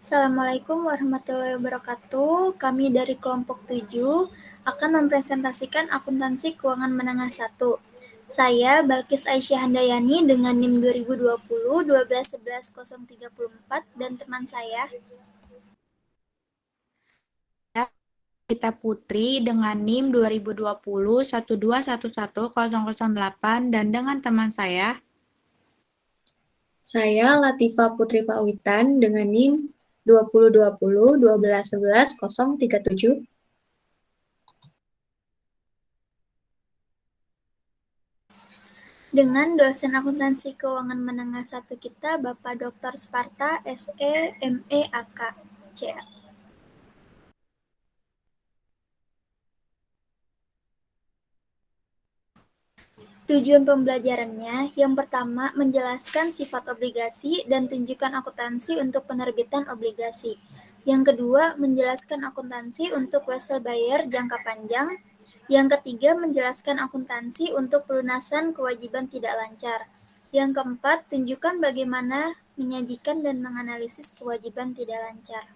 Assalamualaikum warahmatullahi wabarakatuh. Kami dari kelompok 7 akan mempresentasikan akuntansi keuangan menengah 1. Saya Balkis Aisyah Handayani dengan NIM 2020 1211034 dan teman saya. Gita Putri dengan NIM 2020 1211008 dan dengan teman saya. Saya Latifa Putri Pakwitan dengan NIM 2020 1211037. Dengan dosen akuntansi keuangan menengah 1 kita, Bapak Dr. Sparta, SE, ME, AK, CA. Tujuan pembelajarannya, yang pertama, menjelaskan sifat obligasi dan tunjukkan akuntansi untuk penerbitan obligasi. Yang kedua, menjelaskan akuntansi untuk wesel buyer jangka panjang. Yang ketiga, menjelaskan akuntansi untuk pelunasan kewajiban tidak lancar. Yang keempat, tunjukkan bagaimana menyajikan dan menganalisis kewajiban tidak lancar.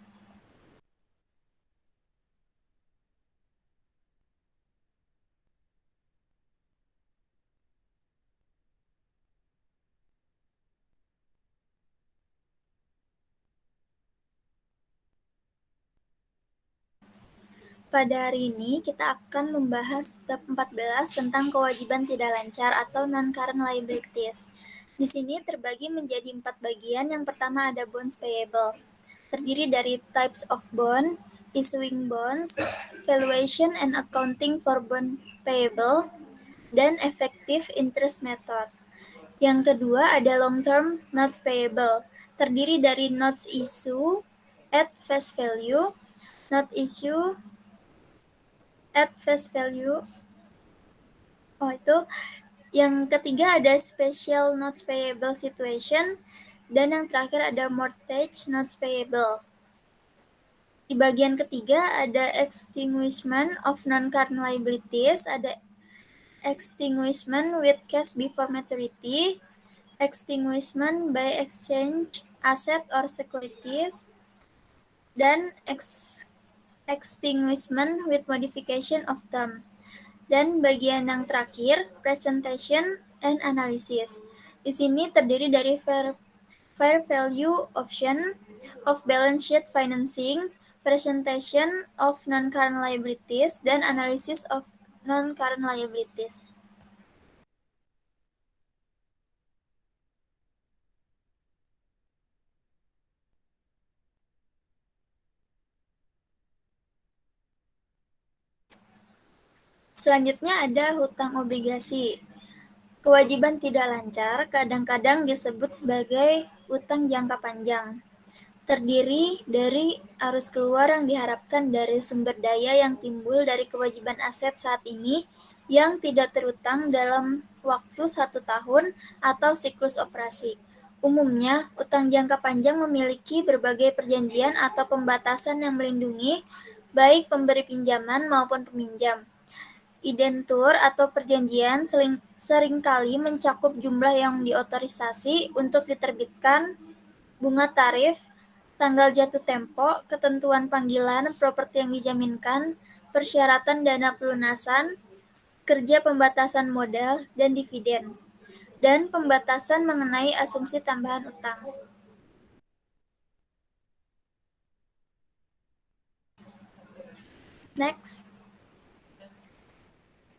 Pada hari ini kita akan membahas bab 14 tentang kewajiban tidak lancar atau non-current liabilities. Di sini terbagi menjadi 4 bagian. Yang pertama ada bonds payable. Terdiri dari types of bond, issuing bonds, valuation and accounting for bond payable, dan effective interest method. Yang kedua ada long-term notes payable. Terdiri dari notes issue at face value, note issue at face value. Yang ketiga ada special notes payable situation, dan yang terakhir ada mortgage notes payable. Di bagian ketiga ada extinguishment of non-current liabilities, ada extinguishment with cash before maturity, extinguishment by exchange asset or securities, dan extinguishment with modification of term. Dan bagian yang terakhir, presentation and analysis. Di sini terdiri dari fair value option of balance sheet financing, presentation of non-current liabilities, dan analysis of non-current liabilities. Selanjutnya ada hutang obligasi. Kewajiban tidak lancar kadang-kadang disebut sebagai utang jangka panjang. Terdiri dari arus keluar yang diharapkan dari sumber daya yang timbul dari kewajiban aset saat ini yang tidak terutang dalam waktu 1 tahun atau siklus operasi. Umumnya, utang jangka panjang memiliki berbagai perjanjian atau pembatasan yang melindungi baik pemberi pinjaman maupun peminjam. Identur atau perjanjian seringkali mencakup jumlah yang diotorisasi untuk diterbitkan, bunga tarif, tanggal jatuh tempo, ketentuan panggilan properti yang dijaminkan, persyaratan dana pelunasan, kerja pembatasan modal, dan dividen, dan pembatasan mengenai asumsi tambahan utang. Next.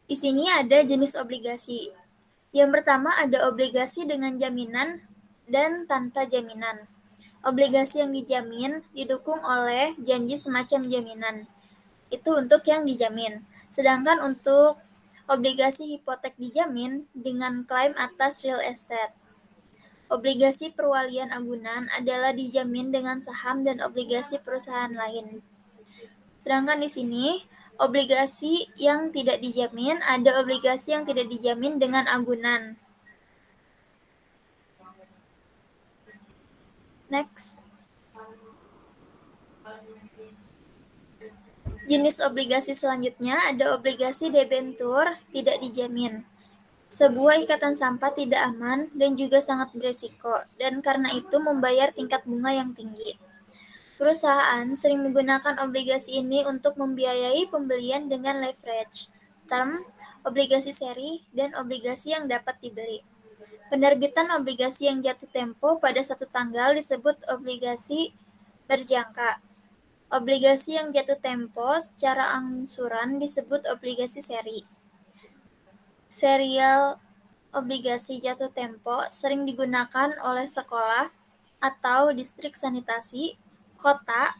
Di sini ada jenis obligasi. Yang pertama ada obligasi dengan jaminan dan tanpa jaminan. Obligasi yang dijamin didukung oleh janji semacam jaminan. Itu untuk yang dijamin. Sedangkan untuk obligasi hipotek dijamin dengan klaim atas real estate. Obligasi perwalian agunan adalah dijamin dengan saham dan obligasi perusahaan lain. Sedangkan di sini, obligasi yang tidak dijamin, ada obligasi yang tidak dijamin dengan agunan. Next. Jenis obligasi selanjutnya ada obligasi debentur tidak dijamin. Sebuah ikatan sampah tidak aman dan juga sangat beresiko, dan karena itu membayar tingkat bunga yang tinggi. Perusahaan sering menggunakan obligasi ini untuk membiayai pembelian dengan leverage, term, obligasi seri, dan obligasi yang dapat dibeli. Penerbitan obligasi yang jatuh tempo pada satu tanggal disebut obligasi berjangka. Obligasi yang jatuh tempo secara angsuran disebut obligasi seri. Serial obligasi jatuh tempo sering digunakan oleh sekolah atau distrik sanitasi, kota,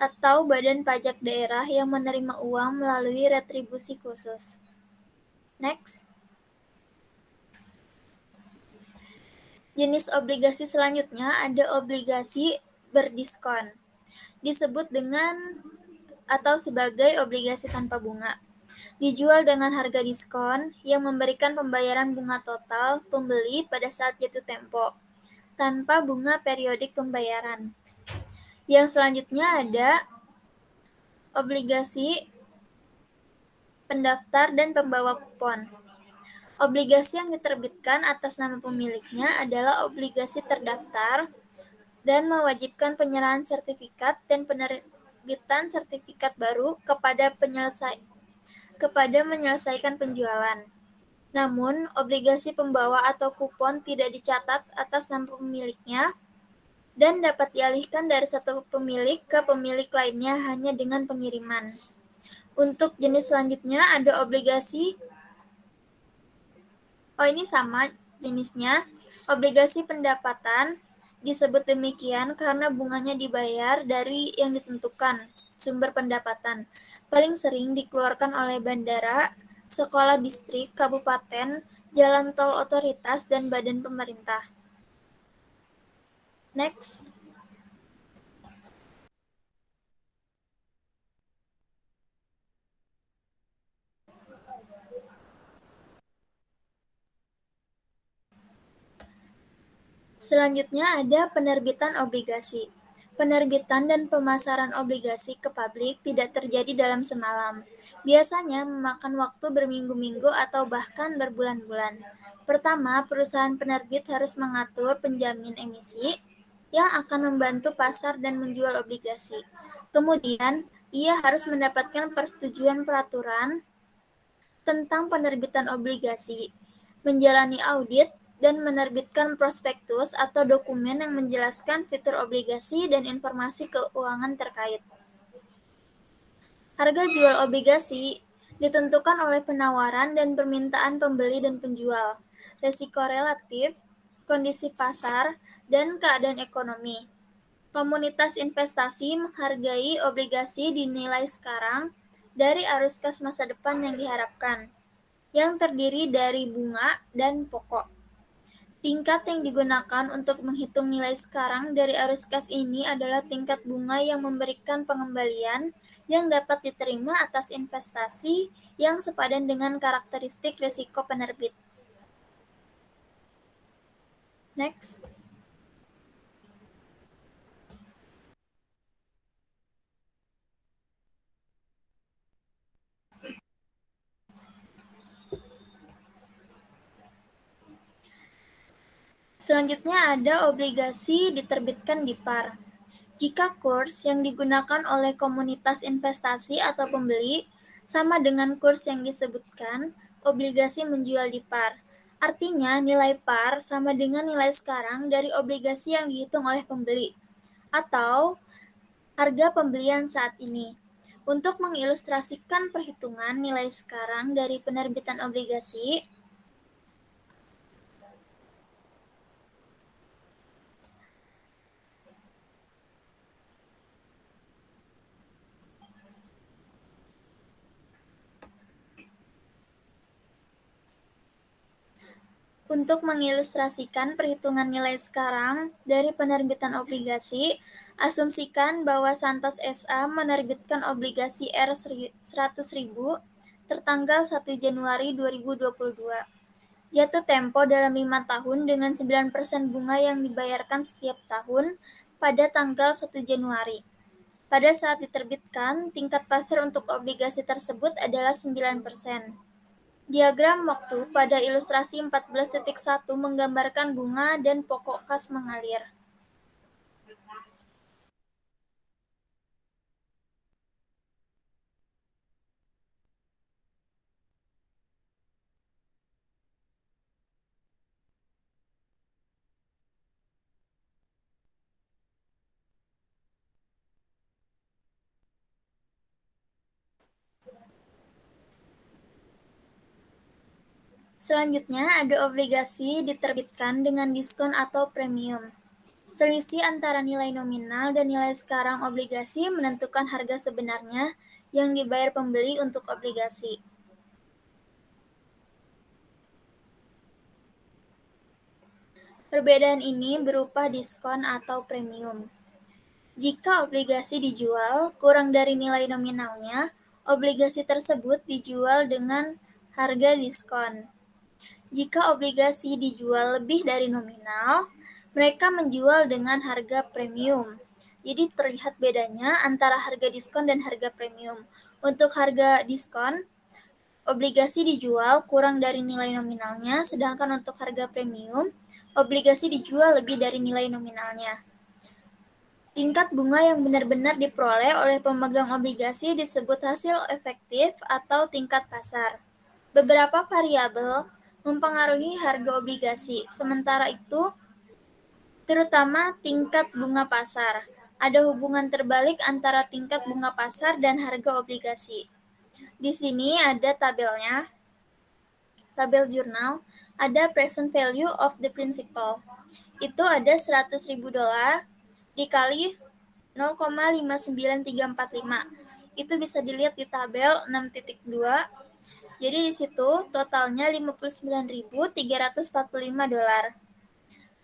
atau badan pajak daerah yang menerima uang melalui retribusi khusus. Next. Jenis obligasi selanjutnya ada obligasi berdiskon, disebut dengan atau sebagai obligasi tanpa bunga. Dijual dengan harga diskon yang memberikan pembayaran bunga total pembeli pada saat jatuh tempo, tanpa bunga periodik pembayaran. Yang selanjutnya ada obligasi pendaftar dan pembawa kupon. Obligasi yang diterbitkan atas nama pemiliknya adalah obligasi terdaftar dan mewajibkan penyerahan sertifikat dan penerbitan sertifikat baru kepada menyelesaikan penjualan. Namun, obligasi pembawa atau kupon tidak dicatat atas nama pemiliknya dan dapat dialihkan dari satu pemilik ke pemilik lainnya hanya dengan pengiriman. Untuk jenis selanjutnya ada obligasi ini sama jenisnya, obligasi pendapatan disebut demikian karena bunganya dibayar dari yang ditentukan, sumber pendapatan. Paling sering dikeluarkan oleh bandara, sekolah distrik, kabupaten, jalan tol otoritas, dan badan pemerintah. Next. Selanjutnya ada penerbitan obligasi. Penerbitan dan pemasaran obligasi ke publik tidak terjadi dalam semalam. Biasanya memakan waktu berminggu-minggu atau bahkan berbulan-bulan. Pertama, perusahaan penerbit harus mengatur penjamin emisi yang akan membantu pasar dan menjual obligasi. Kemudian, ia harus mendapatkan persetujuan peraturan tentang penerbitan obligasi, menjalani audit, dan menerbitkan prospektus atau dokumen yang menjelaskan fitur obligasi dan informasi keuangan terkait. Harga jual obligasi ditentukan oleh penawaran dan permintaan pembeli dan penjual, resiko relatif, kondisi pasar, dan keadaan ekonomi. Komunitas investasi menghargai obligasi dinilai sekarang dari arus kas masa depan yang diharapkan, yang terdiri dari bunga dan pokok. Tingkat yang digunakan untuk menghitung nilai sekarang dari arus kas ini adalah tingkat bunga yang memberikan pengembalian yang dapat diterima atas investasi yang sepadan dengan karakteristik risiko penerbit. Next. Selanjutnya ada obligasi diterbitkan di par. Jika kurs yang digunakan oleh komunitas investasi atau pembeli sama dengan kurs yang disebutkan, obligasi menjual di par. Artinya nilai par sama dengan nilai sekarang dari obligasi yang dihitung oleh pembeli, atau harga pembelian saat ini. Untuk mengilustrasikan perhitungan nilai sekarang dari penerbitan obligasi, untuk mengilustrasikan perhitungan nilai sekarang dari penerbitan obligasi, asumsikan bahwa Santos SA menerbitkan obligasi R 100.000 tertanggal 1 Januari 2022. Jatuh tempo dalam 5 tahun dengan 9% bunga yang dibayarkan setiap tahun pada tanggal 1 Januari. Pada saat diterbitkan, tingkat pasar untuk obligasi tersebut adalah 9%. Diagram waktu pada ilustrasi 14.1 menggambarkan bunga dan pokok kas mengalir. Selanjutnya, ada obligasi diterbitkan dengan diskon atau premium. Selisih antara nilai nominal dan nilai sekarang obligasi menentukan harga sebenarnya yang dibayar pembeli untuk obligasi. Perbedaan ini berupa diskon atau premium. Jika obligasi dijual kurang dari nilai nominalnya, obligasi tersebut dijual dengan harga diskon. Jika obligasi dijual lebih dari nominal, mereka menjual dengan harga premium. Jadi terlihat bedanya antara harga diskon dan harga premium. Untuk harga diskon, obligasi dijual kurang dari nilai nominalnya, sedangkan untuk harga premium, obligasi dijual lebih dari nilai nominalnya. Tingkat bunga yang benar-benar diperoleh oleh pemegang obligasi disebut hasil efektif atau tingkat pasar. Beberapa variabel mempengaruhi harga obligasi, sementara itu terutama tingkat bunga pasar. Ada hubungan terbalik antara tingkat bunga pasar dan harga obligasi. Di sini ada tabelnya, tabel jurnal, ada present value of the principal. Itu ada $100.000 dikali 0,59345. Itu bisa dilihat di tabel 6.2. Jadi di situ totalnya $59.345.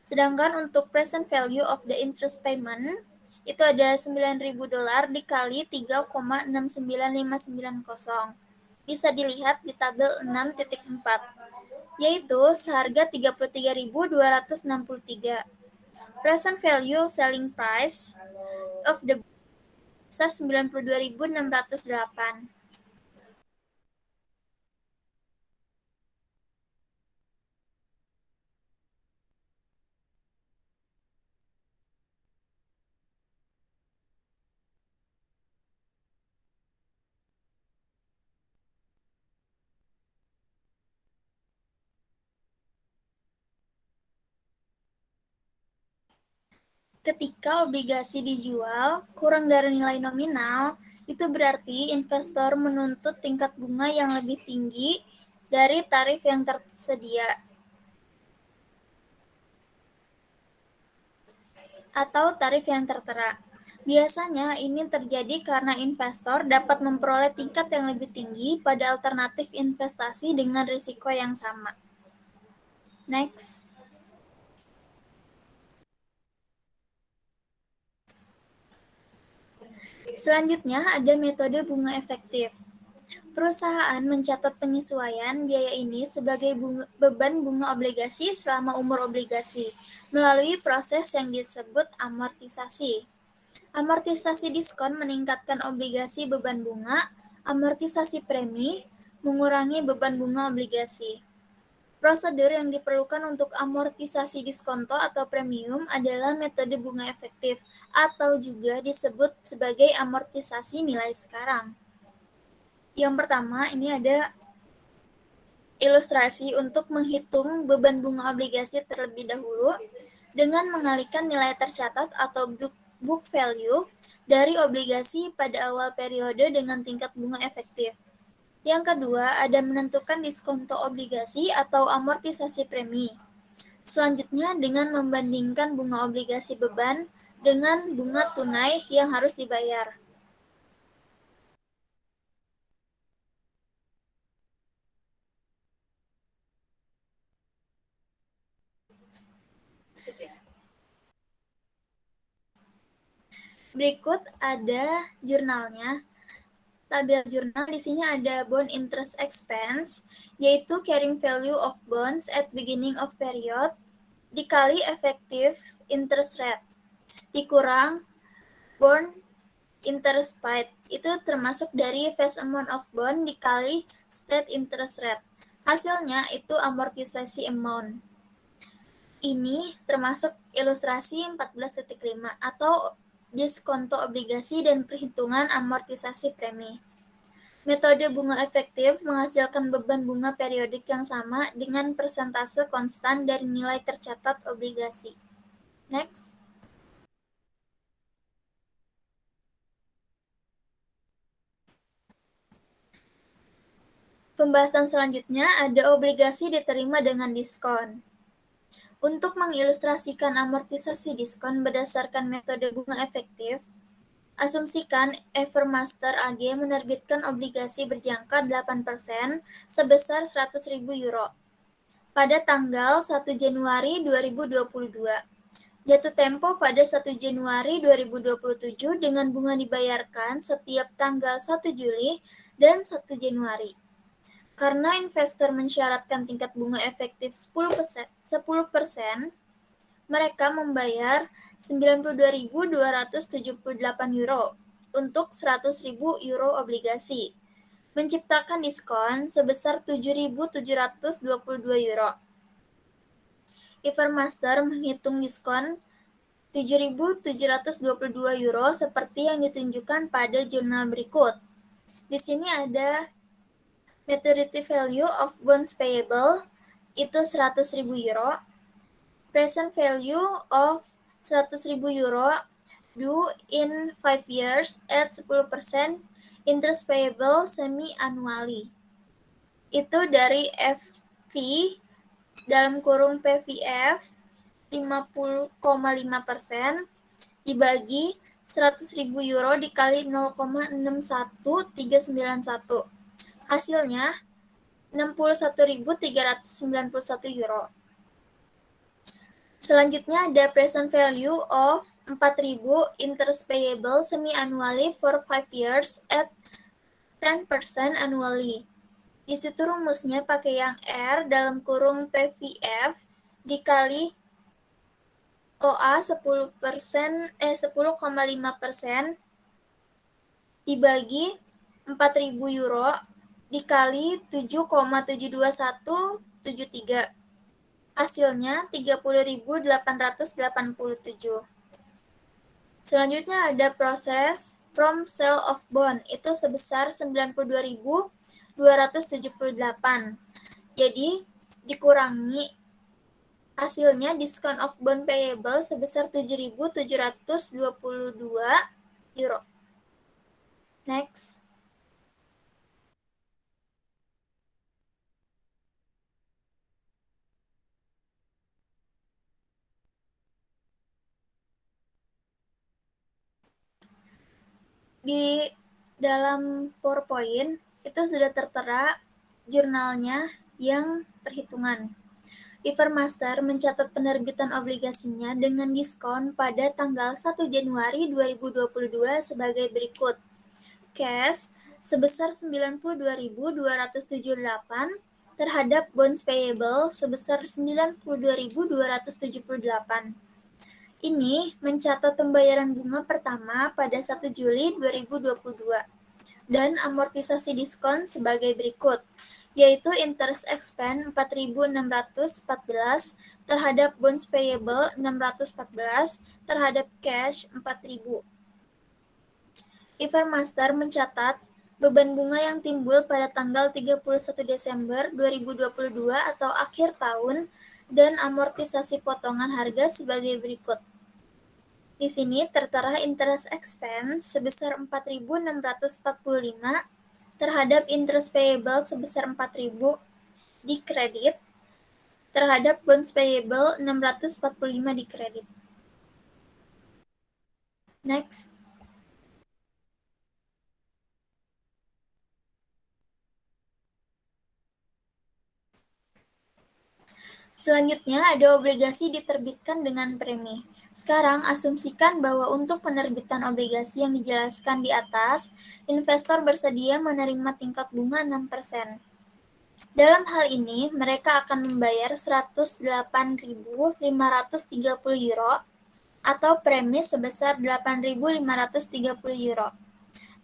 Sedangkan untuk present value of the interest payment itu ada $9.000 dikali 3,69590. Bisa dilihat di tabel 6.4, yaitu seharga 33.263. Present value selling price of the sebesar 92.608. Ketika obligasi dijual kurang dari nilai nominal, itu berarti investor menuntut tingkat bunga yang lebih tinggi dari tarif yang tersedia atau tarif yang tertera. Biasanya ini terjadi karena investor dapat memperoleh tingkat yang lebih tinggi pada alternatif investasi dengan risiko yang sama. Next. Selanjutnya ada metode bunga efektif. Perusahaan mencatat penyesuaian biaya ini sebagai beban bunga obligasi selama umur obligasi melalui proses yang disebut amortisasi. Amortisasi diskon meningkatkan obligasi beban bunga, amortisasi premi mengurangi beban bunga obligasi. Prosedur yang diperlukan untuk amortisasi diskonto atau premium adalah metode bunga efektif atau juga disebut sebagai amortisasi nilai sekarang. Yang pertama, ini ada ilustrasi untuk menghitung beban bunga obligasi terlebih dahulu dengan mengalihkan nilai tercatat atau book value dari obligasi pada awal periode dengan tingkat bunga efektif. Yang kedua, ada menentukan diskonto obligasi atau amortisasi premi. Selanjutnya, dengan membandingkan bunga obligasi beban dengan bunga tunai yang harus dibayar. Berikut ada jurnalnya. Tabel jurnal di sini ada bond interest expense, yaitu carrying value of bonds at beginning of period dikali effective interest rate dikurang bond interest paid. Itu termasuk dari face amount of bond dikali state interest rate. Hasilnya itu amortisasi amount. Ini termasuk ilustrasi 14.5 atau diskonto obligasi dan perhitungan amortisasi premi. Metode bunga efektif menghasilkan beban bunga periodik yang sama dengan persentase konstan dari nilai tercatat obligasi. Next. Pembahasan selanjutnya ada obligasi diterima dengan diskon. Untuk mengilustrasikan amortisasi diskon berdasarkan metode bunga efektif, asumsikan Evermaster AG menerbitkan obligasi berjangka 8% sebesar 100.000 euro pada tanggal 1 Januari 2022. Jatuh tempo pada 1 Januari 2027 dengan bunga dibayarkan setiap tanggal 1 Juli dan 1 Januari. Karena investor mensyaratkan tingkat bunga efektif 10%, mereka membayar 92.278 euro untuk 100.000 euro obligasi, menciptakan diskon sebesar 7.722 euro. Evermaster menghitung diskon 7.722 euro seperti yang ditunjukkan pada jurnal berikut. Di sini ada maturity value of bonds payable, itu 100.000 euro. Present value of 100.000 euro due in 5 years at 10% interest payable semi-annually. Itu dari FV dalam kurung PVF 50,5% dibagi 100.000 euro dikali 0,61391. Hasilnya 61.391 euro. Selanjutnya ada present value of 4.000 interest payable semi-annually for 5 years at 10% annually. Di situ rumusnya pakai yang R dalam kurung PVF dikali OA 10,5% dibagi 4.000 euro dikali 7,72173. Hasilnya 30.887. Selanjutnya ada proses from sale of bond, itu sebesar 92.278. Jadi dikurangi hasilnya diskon of bond payable sebesar 7.722 euro. Next. Di dalam PowerPoint itu sudah tertera jurnalnya yang perhitungan. Evermaster mencatat penerbitan obligasinya dengan diskon pada tanggal 1 Januari 2022 sebagai berikut. Cash sebesar 92.278 terhadap bonds payable sebesar 92.278. Ini mencatat pembayaran bunga pertama pada 1 Juli 2022 dan amortisasi diskon sebagai berikut, yaitu interest expense 4.614 terhadap bonds payable 614 terhadap cash 4.000. Evermaster mencatat beban bunga yang timbul pada tanggal 31 Desember 2022 atau akhir tahun dan amortisasi potongan harga sebagai berikut. Di sini tertera interest expense sebesar 4.645 terhadap interest payable sebesar 4.000 di kredit terhadap bonds payable 645 di kredit. Next. Selanjutnya ada obligasi diterbitkan dengan premi. Sekarang asumsikan bahwa untuk penerbitan obligasi yang dijelaskan di atas, investor bersedia menerima tingkat bunga 6%. Dalam hal ini, mereka akan membayar 108.530 euro atau premi sebesar 8.530 euro.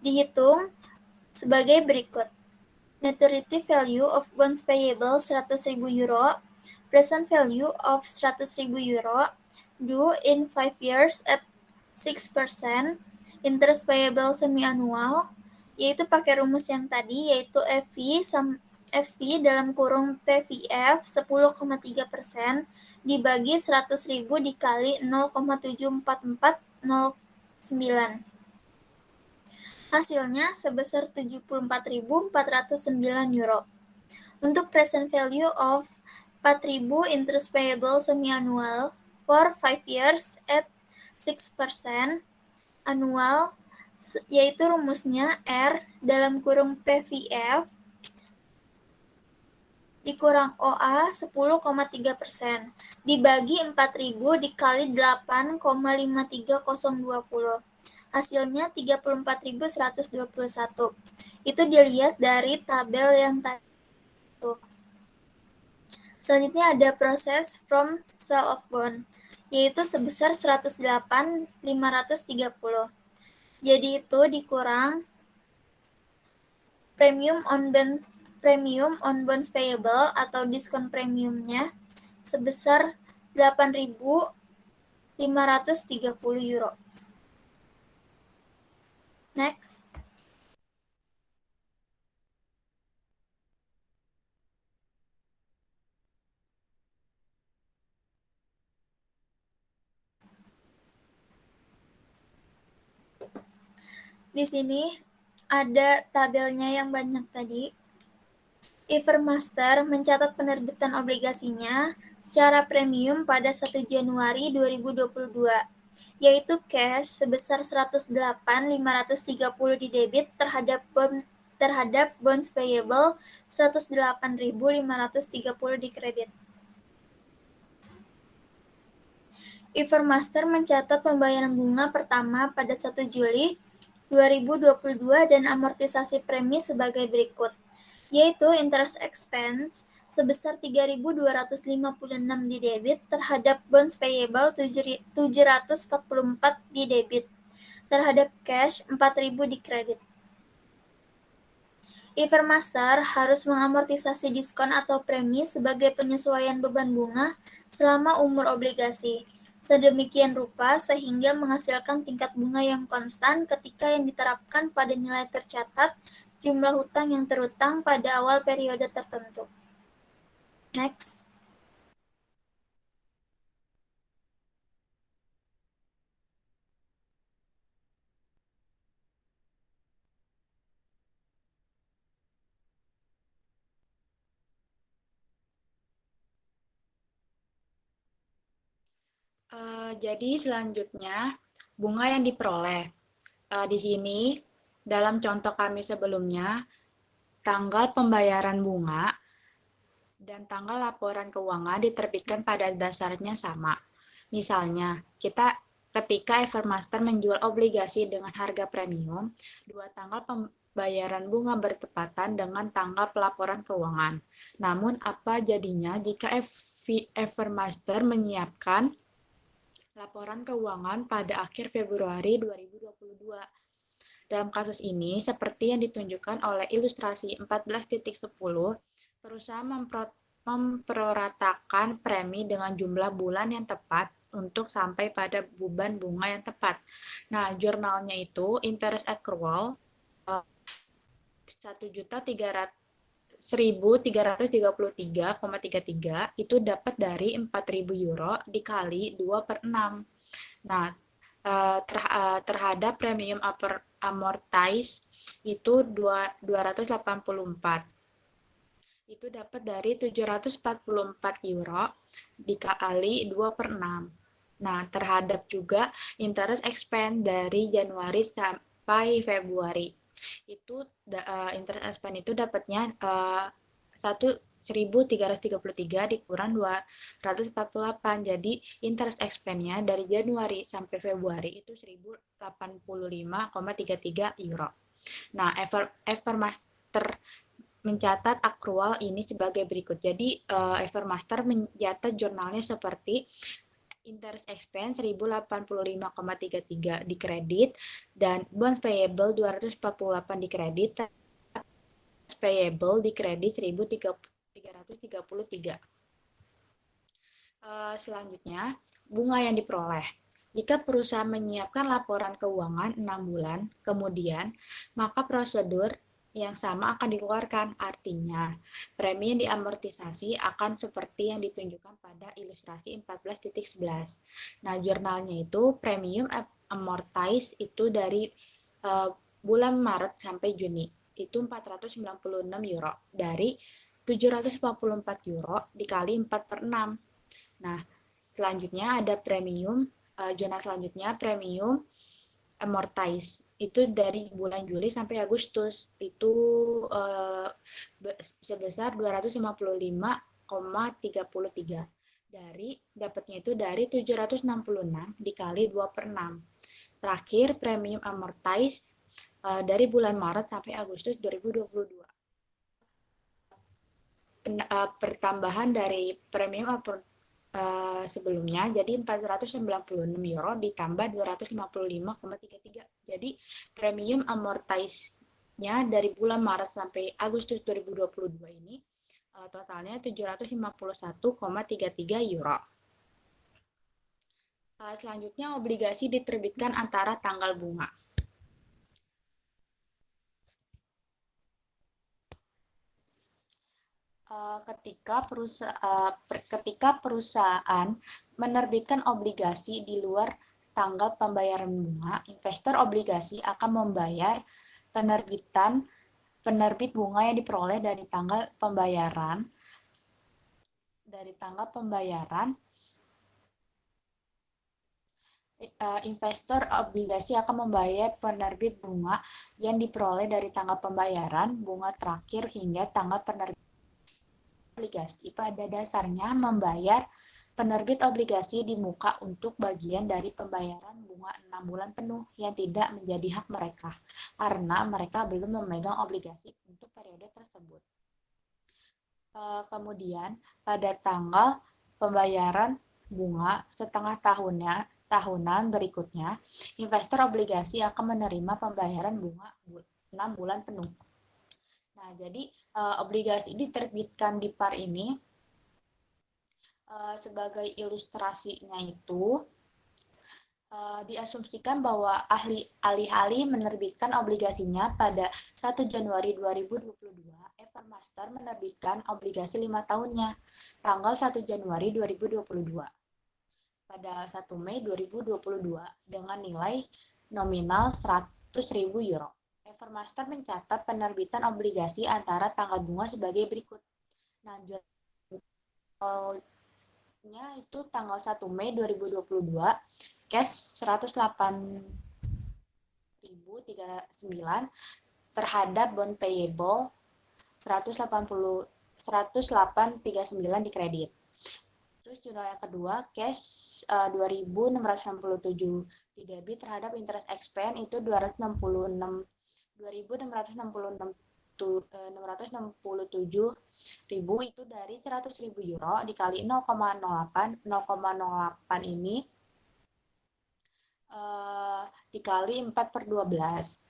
Dihitung sebagai berikut. Maturity value of bonds payable 100.000 euro, present value of 100.000 euro, due in 5 years at 6%, interest payable semi-annual, yaitu pakai rumus yang tadi, yaitu FV dalam kurung PVF 10,3% dibagi 100.000 dikali 0,74409. Hasilnya sebesar 74.409 euro. Untuk present value of 4.000 interest payable semi-annual for 5 years at 6% annual, yaitu rumusnya R dalam kurung PVF dikurang OA 10,3% dibagi 4.000 dikali 8,53020. Hasilnya 34.121. Itu dilihat dari tabel yang tadi. Selanjutnya ada proses from sale of bond, yaitu sebesar 108.530. Jadi itu dikurang premium on bonds payable atau diskon premiumnya sebesar 8.530 euro. Next. Di sini ada tabelnya yang banyak tadi. Evermaster mencatat penerbitan obligasinya secara premium pada 1 Januari 2022, yaitu cash sebesar 108.530 di debit terhadap bonds payable 108.530 di kredit. Evermaster mencatat pembayaran bunga pertama pada 1 Juli 2022 dan amortisasi premi sebagai berikut, yaitu interest expense sebesar 3.256 di debit terhadap bonds payable 744 di debit, terhadap cash 4.000 di kredit. Evermaster harus mengamortisasi diskon atau premi sebagai penyesuaian beban bunga selama umur obligasi, sedemikian rupa sehingga menghasilkan tingkat bunga yang konstan ketika yang diterapkan pada nilai tercatat jumlah hutang yang terutang pada awal periode tertentu. Next. Jadi selanjutnya bunga yang diperoleh. Di sini dalam contoh kami sebelumnya, tanggal pembayaran bunga dan tanggal laporan keuangan diterbitkan pada dasarnya sama. Misalnya, ketika Evermaster menjual obligasi dengan harga premium, dua tanggal pembayaran bunga bertepatan dengan tanggal pelaporan keuangan. Namun, apa jadinya jika Evermaster menyiapkan laporan keuangan pada akhir Februari 2022? Dalam kasus ini, seperti yang ditunjukkan oleh ilustrasi 14.10, perusahaan memproratakan premi dengan jumlah bulan yang tepat untuk sampai pada beban bunga yang tepat. Nah, jurnalnya itu interest accrual 1.333,33 itu dapat dari 4.000 euro dikali 2/6. Nah, terhadap premium amortize itu 284. Itu dapat dari 744 euro dikali 2/6. Nah, terhadap juga interest expense dari Januari sampai Februari. Itu interest expense itu dapatnya 1.333 dikurang 248. Jadi interest expense-nya dari Januari sampai Februari itu 1.085,33 euro. Nah, Evermaster mencatat akrual ini sebagai berikut. Jadi Evermaster mencatat jurnalnya seperti interest expense 1.085,33 di kredit dan bonds payable 248 di kredit, payable di kredit 1.333. Selanjutnya, bunga yang diperoleh. Jika perusahaan menyiapkan laporan keuangan 6 bulan kemudian, maka prosedur yang sama akan dikeluarkan. Artinya, premi yang diamortisasi akan seperti yang ditunjukkan pada ilustrasi 14.11. Nah, jurnalnya itu premium amortize itu dari bulan Maret sampai Juni. Itu 496 euro. Dari 744 euro dikali 4/6. Nah, selanjutnya ada premium, zona selanjutnya premium amortize. Itu dari bulan Juli sampai Agustus. Itu sebesar 255,33. Dapatnya itu dari 766 dikali 2/6. Terakhir, premium amortize dari bulan Maret sampai Agustus 2022. Pertambahan dari premium sebelumnya, jadi 496 euro ditambah 255,33. Jadi premium amortize-nya dari bulan Maret sampai Agustus 2022 ini totalnya 751,33 euro. Selanjutnya, obligasi diterbitkan antara tanggal bunga. Ketika perusahaan menerbitkan obligasi di luar tanggal pembayaran bunga, investor obligasi akan membayar penerbit bunga yang diperoleh dari tanggal pembayaran. Investor obligasi akan membayar penerbit bunga yang diperoleh dari tanggal pembayaran bunga terakhir hingga tanggal penerbit obligasi. Pada dasarnya membayar penerbit obligasi di muka untuk bagian dari pembayaran bunga 6 bulan penuh yang tidak menjadi hak mereka karena mereka belum memegang obligasi untuk periode tersebut. Kemudian pada tanggal pembayaran bunga setengah tahunan berikutnya, investor obligasi akan menerima pembayaran bunga 6 bulan penuh. Nah, jadi obligasi diterbitkan di par ini sebagai ilustrasinya itu diasumsikan bahwa alih-alih menerbitkan obligasinya pada 1 Januari 2022, Evermaster menerbitkan obligasi 5 tahunnya tanggal 1 Januari 2022 pada 1 Mei 2022 dengan nilai nominal 100.000 euro. Evermaster mencatat penerbitan obligasi antara tanggal bunga sebagai berikut. Nah, jadwalnya itu tanggal 1 Mei 2022, cash 108.039 terhadap bond payable 108.39 di kredit. Terus jurnal yang kedua, cash 2.667 di debit terhadap interest expense itu 266.667.000 itu dari 100.000 euro dikali 0,08 ini dikali 4/12.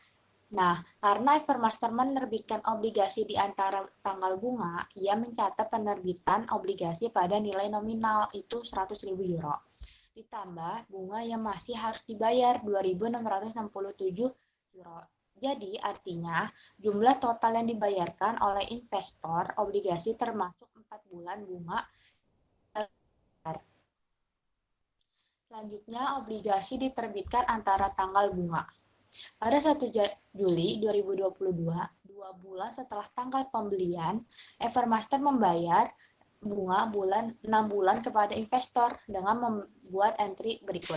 Nah, karena Evermaster menerbitkan obligasi di antara tanggal bunga, ia mencatat penerbitan obligasi pada nilai nominal itu 100.000 euro. Ditambah bunga yang masih harus dibayar 2.667 euro. Jadi artinya jumlah total yang dibayarkan oleh investor obligasi termasuk 4 bulan bunga. Selanjutnya, obligasi diterbitkan antara tanggal bunga. Pada 1 Juli 2022, 2 bulan setelah tanggal pembelian, Evermaster membayar bunga 6 bulan kepada investor dengan membuat entry berikut.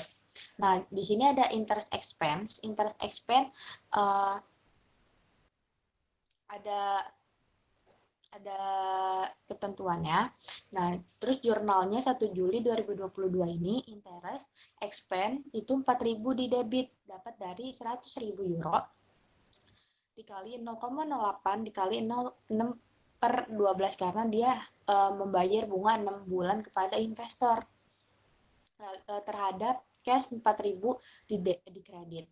Nah, di sini ada interest expense. Interest expense ada ketentuannya. Nah, terus jurnalnya 1 Juli 2022 ini interest expense itu 4.000 di debit dapat dari 100.000 euro dikali 0,08 dikali 0,6/12 karena dia membayar bunga 6 bulan kepada investor terhadap cash 4.000 di kredit.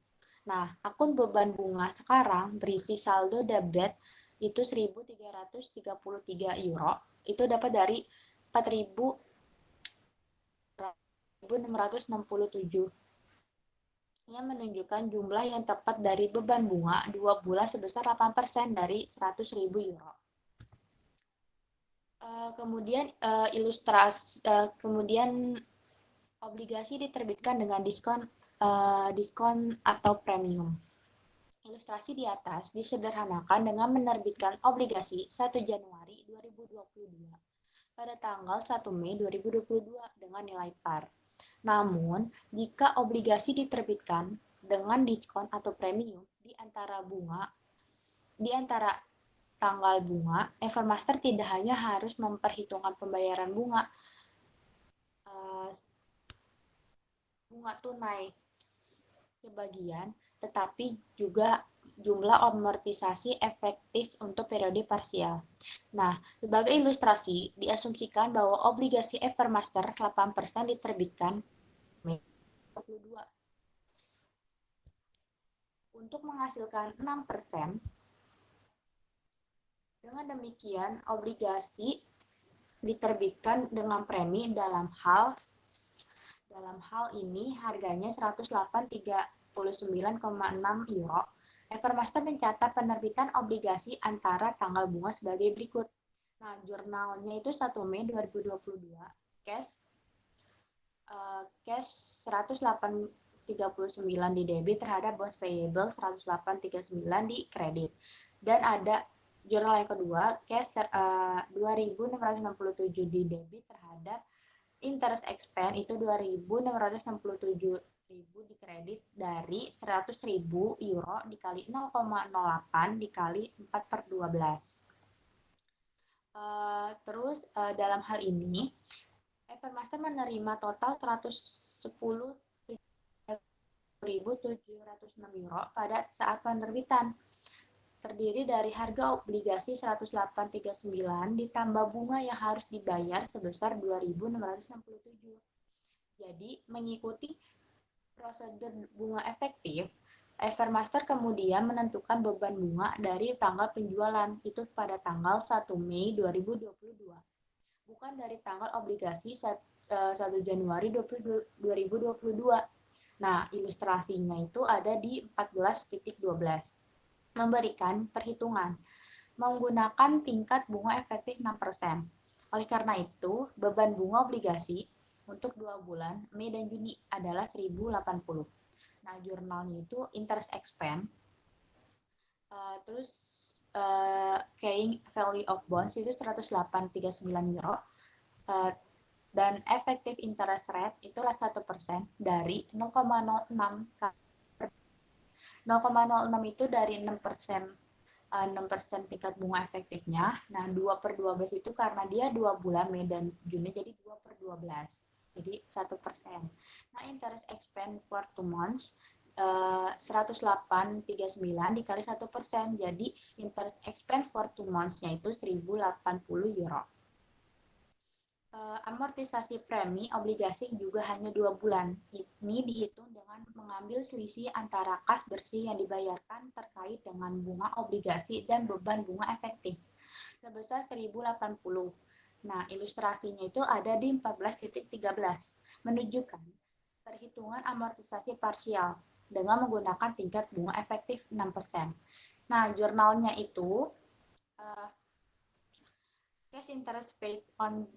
Nah, akun beban bunga sekarang berisi saldo debit itu 1.333 euro. Itu dapat dari 4.667 yang menunjukkan jumlah yang tepat dari beban bunga 2 bulan sebesar 8% dari 100.000 euro. Kemudian obligasi diterbitkan dengan diskon atau premium. Ilustrasi di atas disederhanakan dengan menerbitkan obligasi 1 Januari 2022 pada tanggal 1 Mei 2022 dengan nilai par. Namun, jika obligasi diterbitkan dengan diskon atau premium di antara tanggal bunga, Evermaster tidak hanya harus memperhitungkan pembayaran uh, bunga tunai sebagian, tetapi juga jumlah amortisasi efektif untuk periode parsial. Nah, sebagai ilustrasi, diasumsikan bahwa obligasi Evermaster 8% diterbitkan Mei 2022. Untuk menghasilkan 6%, dengan demikian obligasi diterbitkan dengan premi dalam hal ini harganya 108,39,6 euro. Evermaster mencatat penerbitan obligasi antara tanggal bunga sebagai berikut. Nah, jurnalnya itu 1 Mei 2022, cash 108,39 di debit terhadap bonds payable 108,39 di kredit. Dan ada jurnal yang kedua, cash 2.667 di debit terhadap interest expense itu 2.667.000 di kredit dari 100.000 euro dikali 0,08 dikali 4/12. Terus dalam hal ini Evermaster menerima total 110.706 euro pada saat penerbitan, terdiri dari harga obligasi 108,39 ditambah bunga yang harus dibayar sebesar 2.667. Jadi, mengikuti prosedur bunga efektif, Evermaster kemudian menentukan beban bunga dari tanggal penjualan itu pada tanggal 1 Mei 2022, bukan dari tanggal obligasi 1 Januari 2022. Nah, ilustrasinya itu ada di 14.12. Memberikan perhitungan menggunakan tingkat bunga efektif 6%. Oleh karena itu, beban bunga obligasi untuk 2 bulan, Mei dan Juni, adalah 1.080. Nah, jurnalnya itu interest expense, terus carrying value of bonds itu 108,39 euro, dan effective interest rate itulah 1% dari 0,06. 0,06 itu dari 6%. 6% tingkat bunga efektifnya. Nah, 2/12 itu karena dia 2 bulan, Mei dan Juni, jadi 2/12. Jadi 1%. Nah, interest expense for 2 months 108,39 dikali 1%. Jadi, interest expense for 2 months-nya itu 1.080 euro. Amortisasi premi obligasi juga hanya 2 bulan. Ini dihitung dengan mengambil selisih antara kas bersih yang dibayarkan terkait dengan bunga obligasi dan beban bunga efektif sebesar 1.080. Nah, ilustrasinya itu ada di 14.13, menunjukkan perhitungan amortisasi parsial dengan menggunakan tingkat bunga efektif 6%. Nah, jurnalnya itu cash interest paid on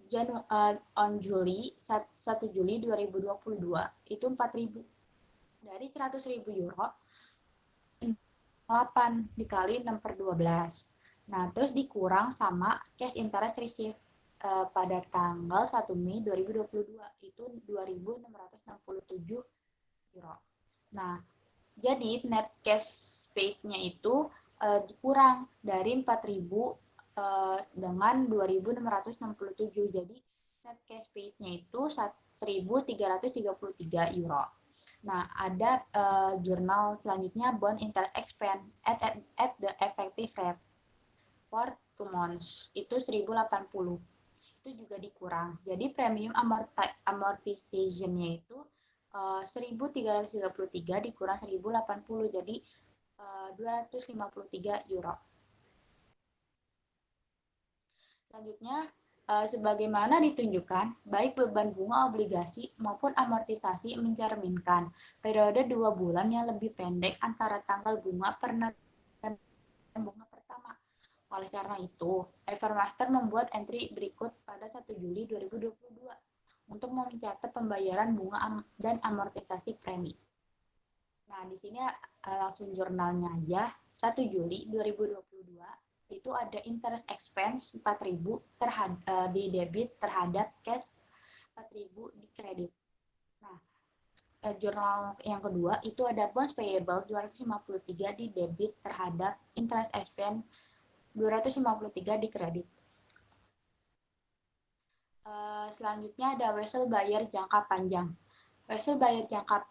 Juli 1 Juli 2022 itu 4.000 dari 100.000 euro 8 dikali 6/12. Nah, terus dikurang sama cash interest received pada tanggal 1 Mei 2022 itu 2.667 euro. Nah, jadi net cash paid-nya itu dikurang dari 4.000 dengan 2.667. Jadi net cash paid-nya itu 1.333 euro. Nah, ada jurnal selanjutnya bond interest expense at the effective rate for 2 months itu 1.080. Itu juga dikurang. Jadi premium amortization-nya itu 1.333 dikurang 1.080, jadi 253 euro. Selanjutnya, sebagaimana ditunjukkan, baik beban bunga obligasi maupun amortisasi mencerminkan periode 2 bulan yang lebih pendek antara tanggal bunga dan bunga pertama. Oleh karena itu, Evermaster membuat entry berikut pada 1 Juli 2022 untuk mencatat pembayaran bunga dan amortisasi premi. Nah, di sini langsung jurnalnya aja. 1 Juli 2022 itu ada interest expense 4.000 di debit terhadap cash 4.000 di kredit. Nah, jurnal yang kedua itu ada bonds payable 253 di debit terhadap interest expense 253 di kredit. Selanjutnya ada wesel bayar jangka panjang. Wesel bayar jangka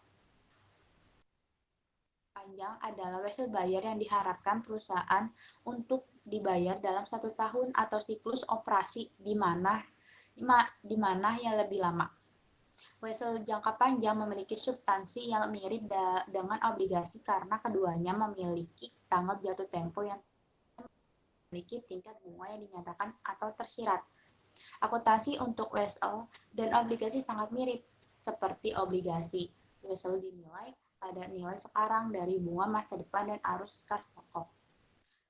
panjang adalah wesel bayar yang diharapkan perusahaan untuk dibayar dalam 1 tahun atau siklus operasi di mana yang lebih lama. Wesel jangka panjang memiliki substansi yang mirip dengan obligasi karena keduanya memiliki tanggal jatuh tempo yang memiliki tingkat bunga yang dinyatakan atau tersirat. Akuntansi untuk wesel dan obligasi sangat mirip, seperti obligasi. Wesel dinilai pada nilai sekarang dari bunga masa depan dan arus kas pokok.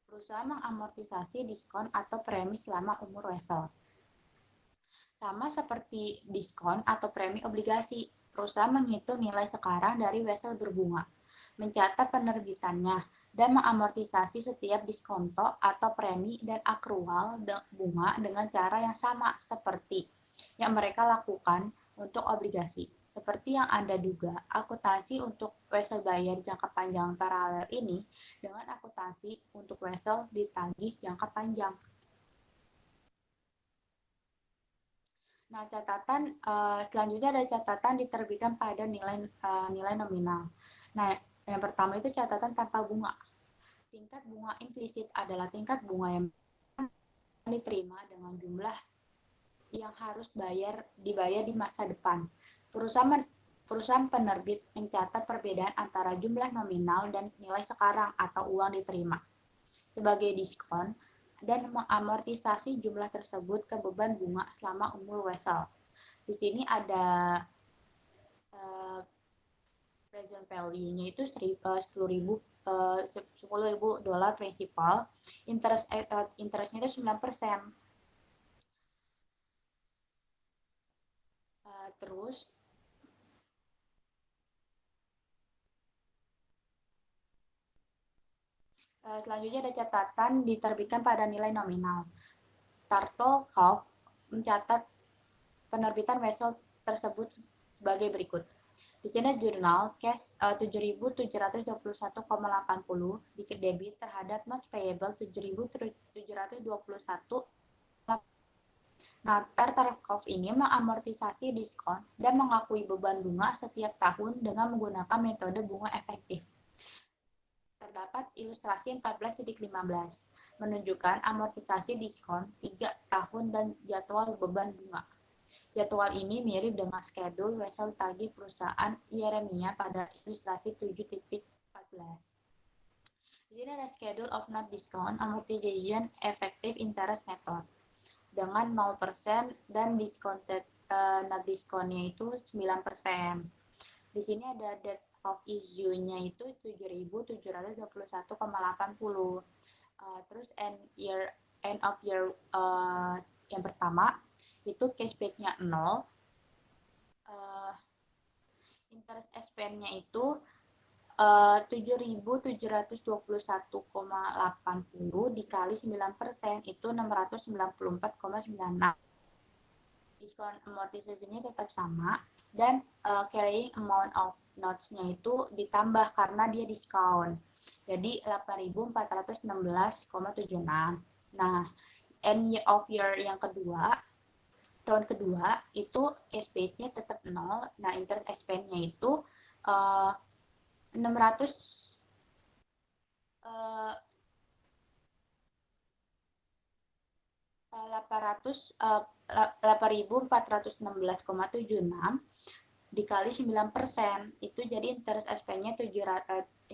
Perusahaan mengamortisasi diskon atau premi selama umur wesel. Sama seperti diskon atau premi obligasi, perusahaan menghitung nilai sekarang dari wesel berbunga, mencatat penerbitannya, dan mengamortisasi setiap diskonto atau premi dan akrual bunga dengan cara yang sama seperti yang mereka lakukan untuk obligasi. Seperti yang Anda duga, akuntansi untuk wesel bayar jangka panjang paralel ini dengan akuntansi untuk wesel ditagih jangka panjang. Nah, selanjutnya ada catatan diterbitkan pada nilai nominal. Nah, yang pertama itu catatan tanpa bunga. Tingkat bunga implisit adalah tingkat bunga yang diterima dengan jumlah yang harus dibayar di masa depan. Perusahaan penerbit mencatat perbedaan antara jumlah nominal dan nilai sekarang atau uang diterima sebagai diskon dan mengamortisasi jumlah tersebut ke beban bunga selama umur wesel. Di sini ada present value-nya itu $10.000 prinsipal, interestnya itu 9%. Terus selanjutnya ada catatan diterbitkan pada nilai nominal. Turtle Cove mencatat penerbitan wesel tersebut sebagai berikut. Di sini jurnal cash 7.721,80 di debit terhadap notes payable 7.721. Nah, Tarkov ini mengamortisasi diskon dan mengakui beban bunga setiap tahun dengan menggunakan metode bunga efektif. Terdapat ilustrasi 14.15 menunjukkan amortisasi diskon 3 tahun dan jadwal beban bunga. Jadwal ini mirip dengan schedule wesel tagih perusahaan Yeremia pada ilustrasi 7.14. Di sini ada schedule of not discount amortization effective interest method dengan 0% dan discounted not discount-nya itu 9%. Di sini ada date of issue-nya itu 7.721,80. Terus end of year yang pertama itu cashback-nya 0. Interest expense-nya itu 7.721,80 dikali 9% itu 694,96. Diskon amortisasinya tetap sama dan carrying amount of notes-nya itu ditambah karena dia diskon. Jadi 8.416,76. Nah, end of year yang kedua, tahun kedua itu cashback-nya tetap 0. Nah, interest expense-nya itu 8.416,76 dikali 9% itu jadi interest expense-nya 757,51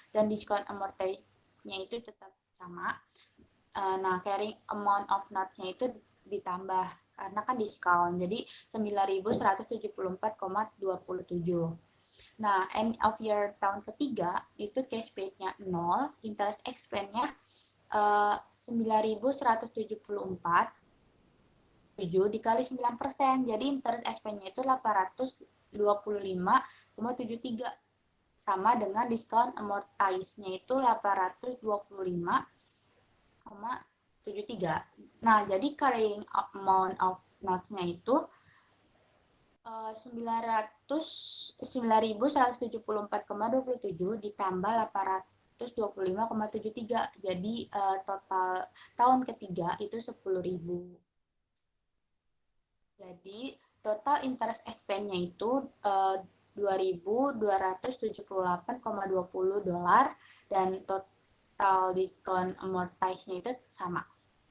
dan diskon amortisasinya itu tetap sama. Nah, carrying amount of note-nya itu ditambah karena kan diskon jadi 9.174,27. Nah, end of year tahun ketiga itu cashback-nya 0, interest expense-nya 9.174 dikali 9%. Jadi interest expense-nya itu 25,73 sama dengan diskon amortize-nya itu 825,73. Nah, jadi carrying amount of notes-nya itu 9.174,27 ditambah 825,73. Jadi total tahun ketiga itu 10.000. Jadi total interest expense-nya itu 2.278,20 dolar dan total diskon amortize-nya itu sama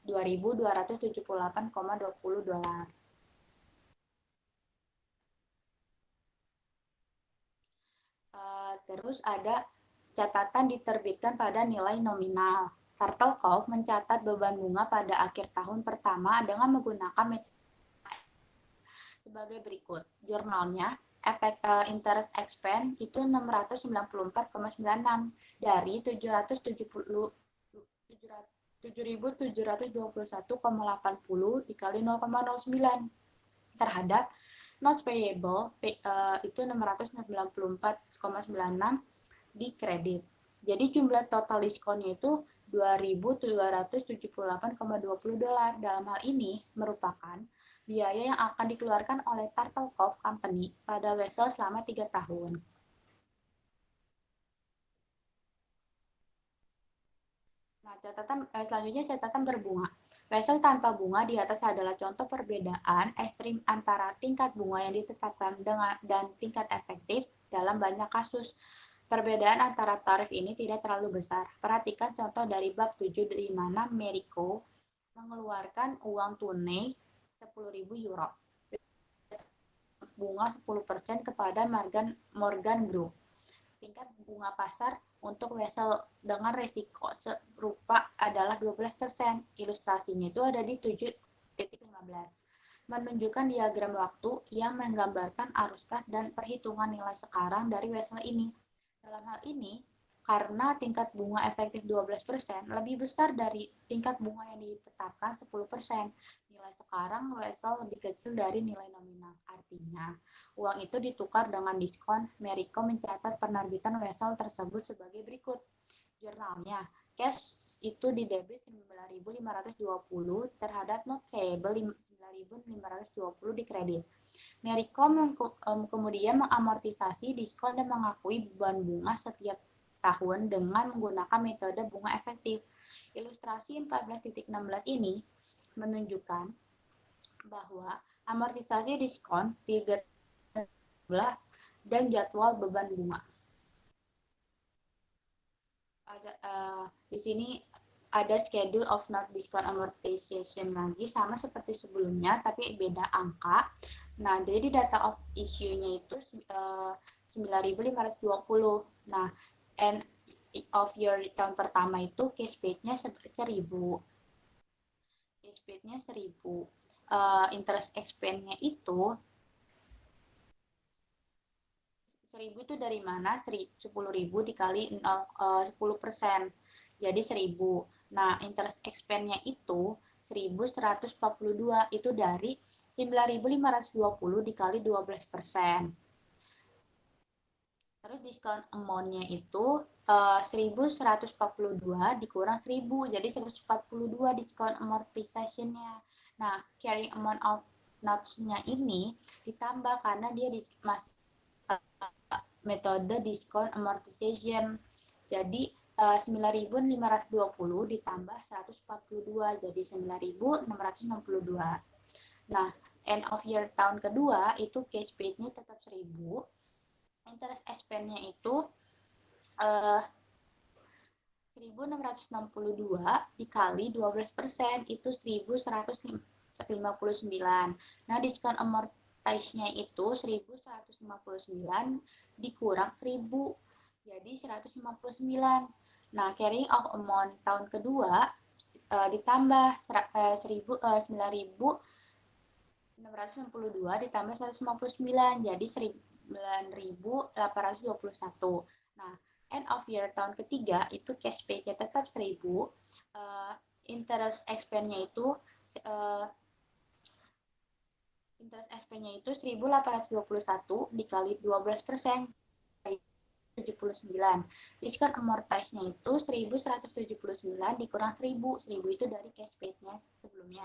2.278,20 dolar. Terus ada catatan diterbitkan pada nilai nominal. Turtlecove mencatat beban bunga pada akhir tahun pertama dengan menggunakan metode sebagai berikut. Jurnalnya, efek interest expense itu 694,96 dari 7.721,80 dikali 0,09 terhadap notes payable itu 694,96 di kredit. Jadi jumlah total diskonnya itu 2.278,20 dolar. Dalam hal ini merupakan biaya yang akan dikeluarkan oleh Turtlecove Company pada vessel selama 3 tahun. Nah, selanjutnya catatan berbunga. Vessel tanpa bunga di atas adalah contoh perbedaan ekstrim antara tingkat bunga yang ditetapkan dan tingkat efektif dalam banyak kasus. Perbedaan antara tarif ini tidak terlalu besar. Perhatikan contoh dari bab 7 di mana Meriko mengeluarkan uang tunai 10.000 euro. Bunga 10% kepada Morgan Group. Tingkat bunga pasar untuk vessel dengan resiko serupa adalah 12%. Ilustrasinya itu ada di 7.15. Menunjukkan diagram waktu yang menggambarkan arus kas dan perhitungan nilai sekarang dari vessel ini. Dalam hal ini, karena tingkat bunga efektif 12% lebih besar dari tingkat bunga yang ditetapkan 10%. Nilai sekarang vessel lebih kecil dari nilai nominal. Artinya, uang itu ditukar dengan diskon. Meriko mencatat penerbitan vessel tersebut sebagai berikut. Jurnalnya, cash itu di debit 9.520 terhadap note payable 9.520 di kredit. Meriko kemudian mengamortisasi diskon dan mengakui beban bunga setiap tahun dengan menggunakan metode bunga efektif. Ilustrasi 14.16 ini menunjukkan bahwa amortisasi diskon dan jadwal beban bunga. Di sini ada schedule of not discount amortization lagi sama seperti sebelumnya tapi beda angka. Nah, jadi data of issue-nya itu 9.520. Nah, end of year tahun pertama itu cash paid-nya 1.000. Cash paid-nya 1.000. Interest expense-nya itu 1.000 itu dari mana? 10.000 dikali 10%. Jadi 1.000. Nah, interest expense-nya itu 1.142 itu dari 9.520 dikali 12%. Terus diskon amount-nya itu 1.142 dikurang 1.000, jadi 142 diskon amortization-nya. Nah, carrying amount of notes-nya ini ditambah karena dia metode diskon amortization. Jadi 9.520 ditambah 142 jadi 9.662. Nah, end of year tahun kedua itu cash paid-nya tetap 1.000. Interest expense-nya itu 1.662 dikali 12% itu 1.159. Nah, diskon amortize-nya itu 1.159 dikurang 1.000 jadi 159. Nah, carrying of amount tahun kedua ditambah 9.662 ditambah 159 jadi 9.821. Nah, end of year tahun ketiga itu cash pay-nya tetap 1.000. Interest expense-nya itu Interest expense-nya itu 1.821 dikali 12%, 79. Diskon amortize-nya itu 1.179 dikurang 1.000. 1.000 itu dari cash paid-nya sebelumnya.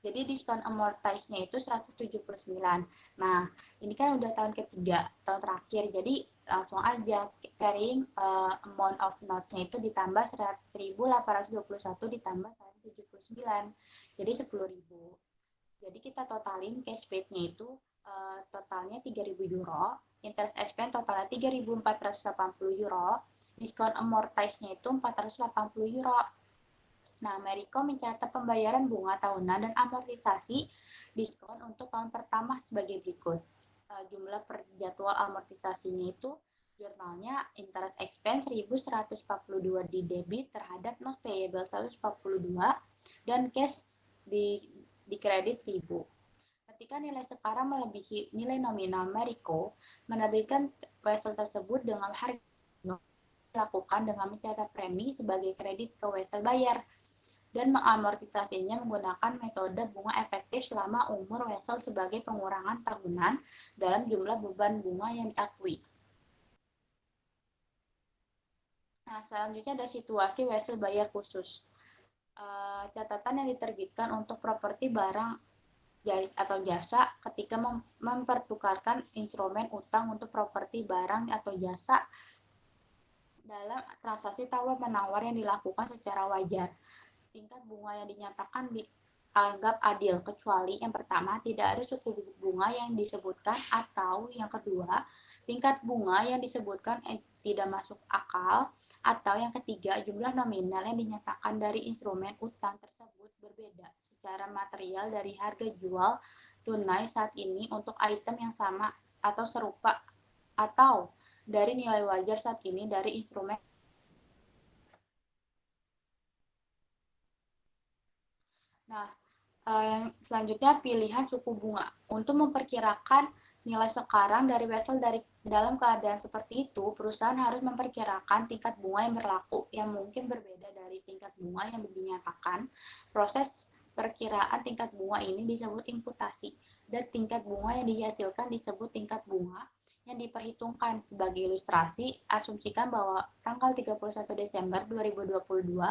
Jadi diskon amortize-nya itu 179. Nah, ini kan udah tahun ketiga, tahun terakhir. Jadi langsung aja carrying amount of note-nya itu ditambah 1.821 ditambah 179. Jadi 10.000. Jadi kita totalin cash paid-nya itu totalnya 3.000 euro, interest expense totalnya 3.480 euro, diskon amortize-nya itu 480 euro. Nah, Americo mencatat pembayaran bunga tahunan dan amortisasi diskon untuk tahun pertama sebagai berikut. Jumlah per jadwal amortisasinya itu jurnalnya interest expense 1.142 di debit terhadap notes payable 142 dan cash di kredit 1.000. Ketika nilai sekarang melebihi nilai nominal Americo, menerbitkan wesel tersebut dengan harga dilakukan dengan mencatat premi sebagai kredit ke wesel bayar dan mengamortisasinya menggunakan metode bunga efektif selama umur wesel sebagai pengurangan tahunan dalam jumlah beban bunga yang diakui. Nah, selanjutnya ada situasi wesel bayar khusus. Catatan yang diterbitkan untuk properti barang atau jasa ketika mempertukarkan instrumen utang untuk properti barang atau jasa dalam transaksi tawar-menawar yang dilakukan secara wajar. Tingkat bunga yang dinyatakan dianggap adil, kecuali yang pertama, tidak ada suku bunga yang disebutkan, atau yang kedua, tingkat bunga yang disebutkan tidak masuk akal, atau yang ketiga, jumlah nominal yang dinyatakan dari instrumen utang tersebut berbeda secara material dari harga jual tunai saat ini untuk item yang sama atau serupa, atau dari nilai wajar saat ini dari instrumen. Nah, selanjutnya pilihan suku bunga. Untuk memperkirakan nilai sekarang dari wesel dalam keadaan seperti itu, perusahaan harus memperkirakan tingkat bunga yang berlaku yang mungkin berbeda dari tingkat bunga yang dinyatakan. Proses perkiraan tingkat bunga ini disebut imputasi, dan tingkat bunga yang dihasilkan disebut tingkat bunga yang diperhitungkan. Sebagai ilustrasi, asumsikan bahwa tanggal 31 Desember 2022,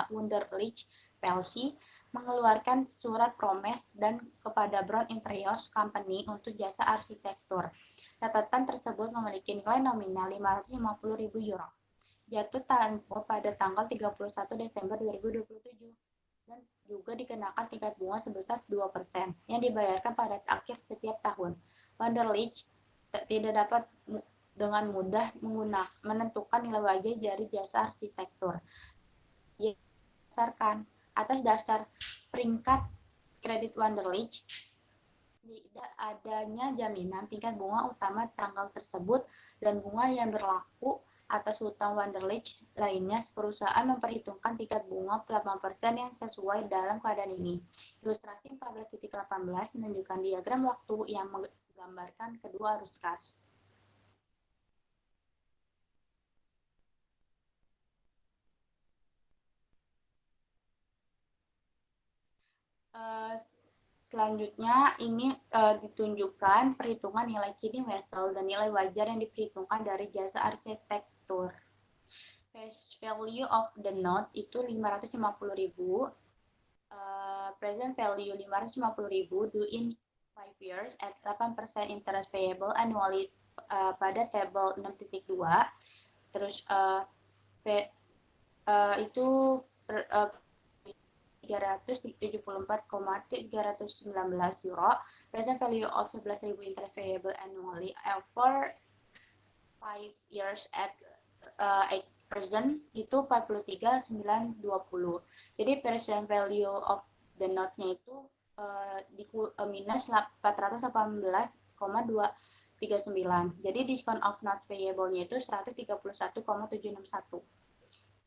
Wunderlich PLC mengeluarkan surat promes dan kepada Brown Interiors Company untuk jasa arsitektur. Catatan tersebut memiliki nilai nominal 550.000 euro. Jatuh tempo pada tanggal 31 Desember 2027 dan juga dikenakan tingkat bunga sebesar 2% yang dibayarkan pada akhir setiap tahun. Wunderlich tidak dapat dengan mudah menentukan nilai wajar dari jasa arsitektur. Berdasarkan atas dasar peringkat kredit Wunderlich, tidak adanya jaminan tingkat bunga utama tanggal tersebut dan bunga yang berlaku atas hutang Wunderlich lainnya. Perusahaan memperhitungkan tingkat bunga 8% yang sesuai dalam keadaan ini. Ilustrasi 14.18 menunjukkan diagram waktu yang menggambarkan kedua arus kas. Selanjutnya ini ditunjukkan perhitungan nilai kini wesel dan nilai wajar yang diperhitungkan dari jasa arsitektur. Face value of the note itu 550.000, present value 550.000 due in 5 years at 8% interest payable annually pada table 6.2. Terus itu 374,319 euro, present value of 11.000 interest payable annually for 5 years at 8% itu 43.920. Jadi present value of the note-nya itu minus 418,239. Jadi diskon of note payable-nya itu 131,761.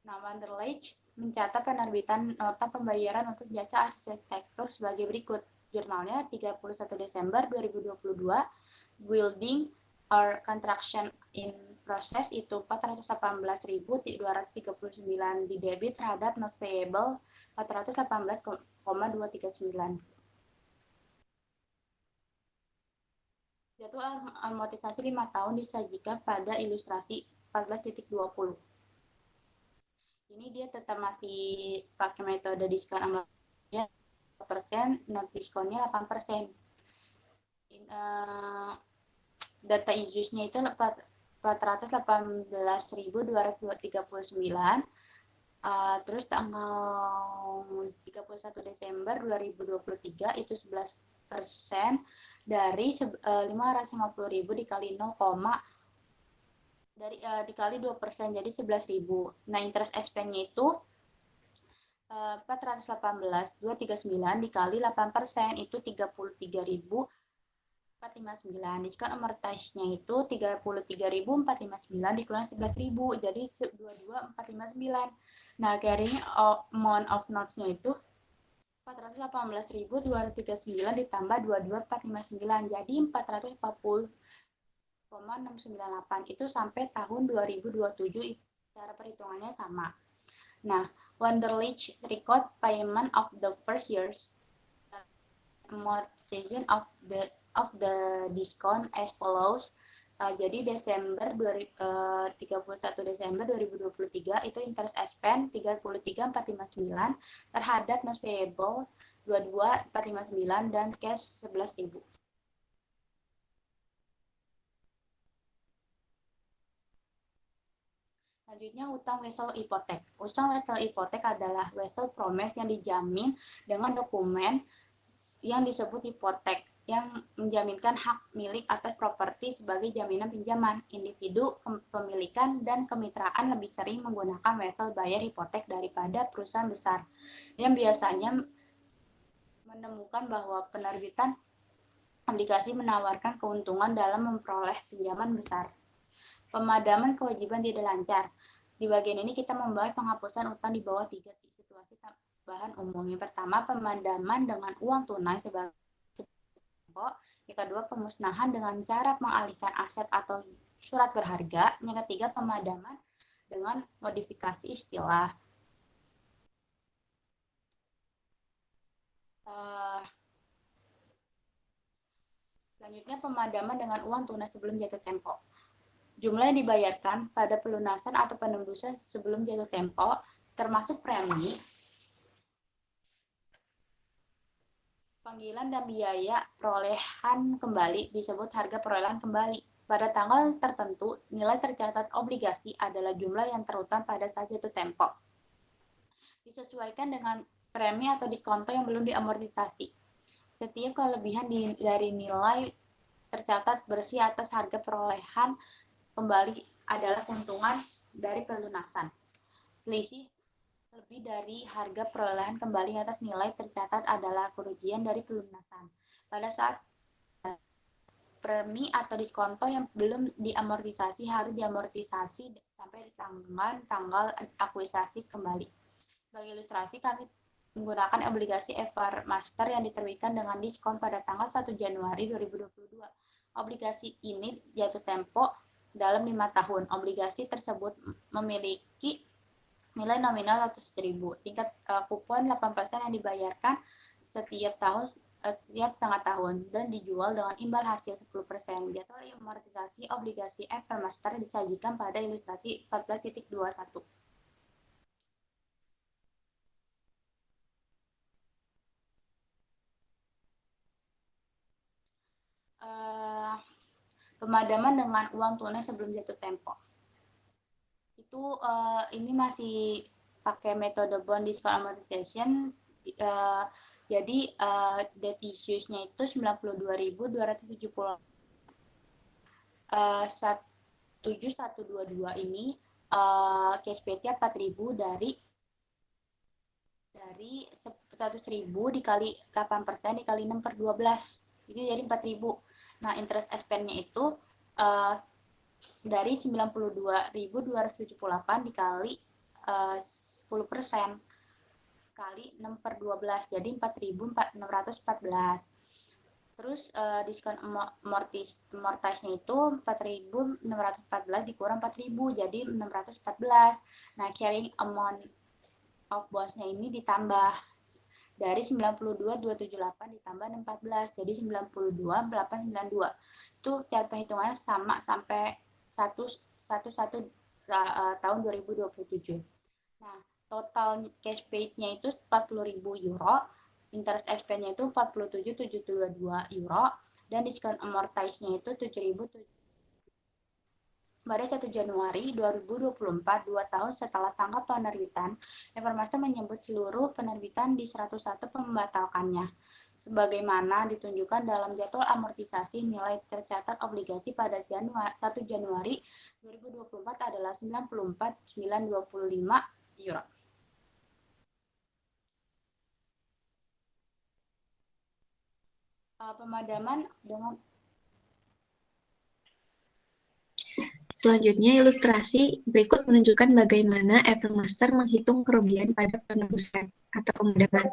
Nah, Wunderlich mencatat penerbitan nota pembayaran untuk jasa arsitektur sebagai berikut. Jurnalnya 31 Desember 2022, building or construction in process itu 418.239 di debit terhadap note payable 418,239. Jadwal amortisasi 5 tahun disajikan pada ilustrasi 14.20. Ini dia tetap masih pakai metode diskon amortisasi persen, net diskonnya 8%. Data issues-nya itu 418.239. Terus tanggal 31 Desember 2023 itu 11% dari 550.000 dikali 0, dikali 2%, jadi 11.000. Nah, interest expense-nya itu 418.239 dikali 8% itu 33.459. Diskon amortisasinya itu 33.459 dikurangi 11.000, jadi 22.459. Nah, carrying amount of notes-nya itu 418.239 ditambah 22.459, jadi 440,698. Itu sampai tahun 2027, cara perhitungannya sama. Nah, Wunderlich record payment of the first year's amortization of the discount as follows. Jadi 31 Desember 2023 itu interest expense 33.459, terhadap notes payable 22.459 dan cash 11.000. Selanjutnya, utang wesel hipotek. Utang wesel hipotek adalah wesel promise yang dijamin dengan dokumen yang disebut hipotek, yang menjaminkan hak milik atas properti sebagai jaminan pinjaman. Individu, kepemilikan, dan kemitraan lebih sering menggunakan wesel bayar hipotek daripada perusahaan besar, yang biasanya menemukan bahwa penerbitan obligasi menawarkan keuntungan dalam memperoleh pinjaman besar. Pemadaman kewajiban tidak lancar. Di bagian ini kita membahas penghapusan utang di bawah 3 situasi tambahan umum. Yang pertama, pemadaman dengan uang tunai sebagai tempo. Yang kedua, pemusnahan dengan cara mengalihkan aset atau surat berharga. Yang ketiga, pemadaman dengan modifikasi istilah. Selanjutnya, pemadaman dengan uang tunai sebelum jatuh tempo. Jumlah yang dibayarkan pada pelunasan atau penembusan sebelum jatuh tempo, termasuk premi, panggilan, dan biaya perolehan kembali, disebut harga perolehan kembali. Pada tanggal tertentu, nilai tercatat obligasi adalah jumlah yang terutang pada saat jatuh tempo. Disesuaikan dengan premi atau diskonto yang belum diamortisasi. Setiap kelebihan dari nilai tercatat bersih atas harga perolehan kembali adalah keuntungan dari pelunasan. Selisih lebih dari harga perolehan kembali atas nilai tercatat adalah kerugian dari pelunasan. Pada saat premi atau diskonto yang belum diamortisasi harus diamortisasi sampai di tanggal akuisisi kembali. Sebagai ilustrasi, kami menggunakan obligasi Evermaster yang diterbitkan dengan diskon pada tanggal 1 Januari 2022. Obligasi ini jatuh tempo dalam 5 tahun. Obligasi tersebut memiliki nilai nominal 100.000. Tingkat kupon 8% yang dibayarkan setiap setengah tahun dan dijual dengan imbal hasil 10%. Jadwal amortisasi obligasi Evermaster disajikan pada ilustrasi 14.21. Pemadaman dengan uang tunai sebelum jatuh tempo. Itu ini masih pakai metode bond discount amortization. Jadi debt issues-nya itu 92.270. 7122 ini cash PT 4.000 dari 100.000 dikali 8% dikali 6/12. Jadi 4.000. Nah, interest expense-nya itu dari 92.278 dikali 10% kali 6/12, jadi 4.614. Terus diskon amortisasinya itu 4.614 dikurang 4.000, jadi 614. Nah, carrying amount of bonds-nya ini ditambah. dari 92.278 ditambah 614, jadi 92.892. Itu cara perhitungannya sama sampai 11 tahun 2027. Nah, total cash paid-nya itu 40.000 euro, interest expense-nya itu 47.722 euro, dan diskon amortize-nya itu 7.000 pada 1 Januari 2024, 2 tahun setelah tanggal penerbitan, Evermaster menyebut seluruh penerbitan di 101 membatalkannya, sebagaimana ditunjukkan dalam jadwal amortisasi nilai tercatat obligasi pada 1 Januari 2024 adalah 94.925 euro. Pemadaman dengan Selanjutnya, ilustrasi berikut menunjukkan bagaimana Evermaster menghitung kerugian pada penebusan atau pemadaman.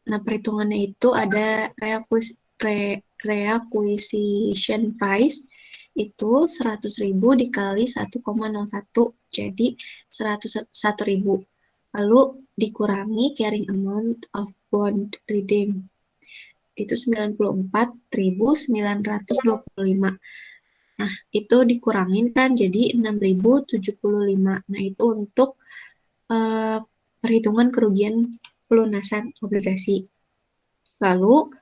Nah, perhitungannya itu ada reacquisition price itu 100.000 dikali 1,01, jadi 101.000. Lalu dikurangi carrying amount of bond redeem, itu 94.925. Nah, itu dikurangin kan jadi 6.075. Nah, itu untuk perhitungan kerugian pelunasan obligasi. Lalu,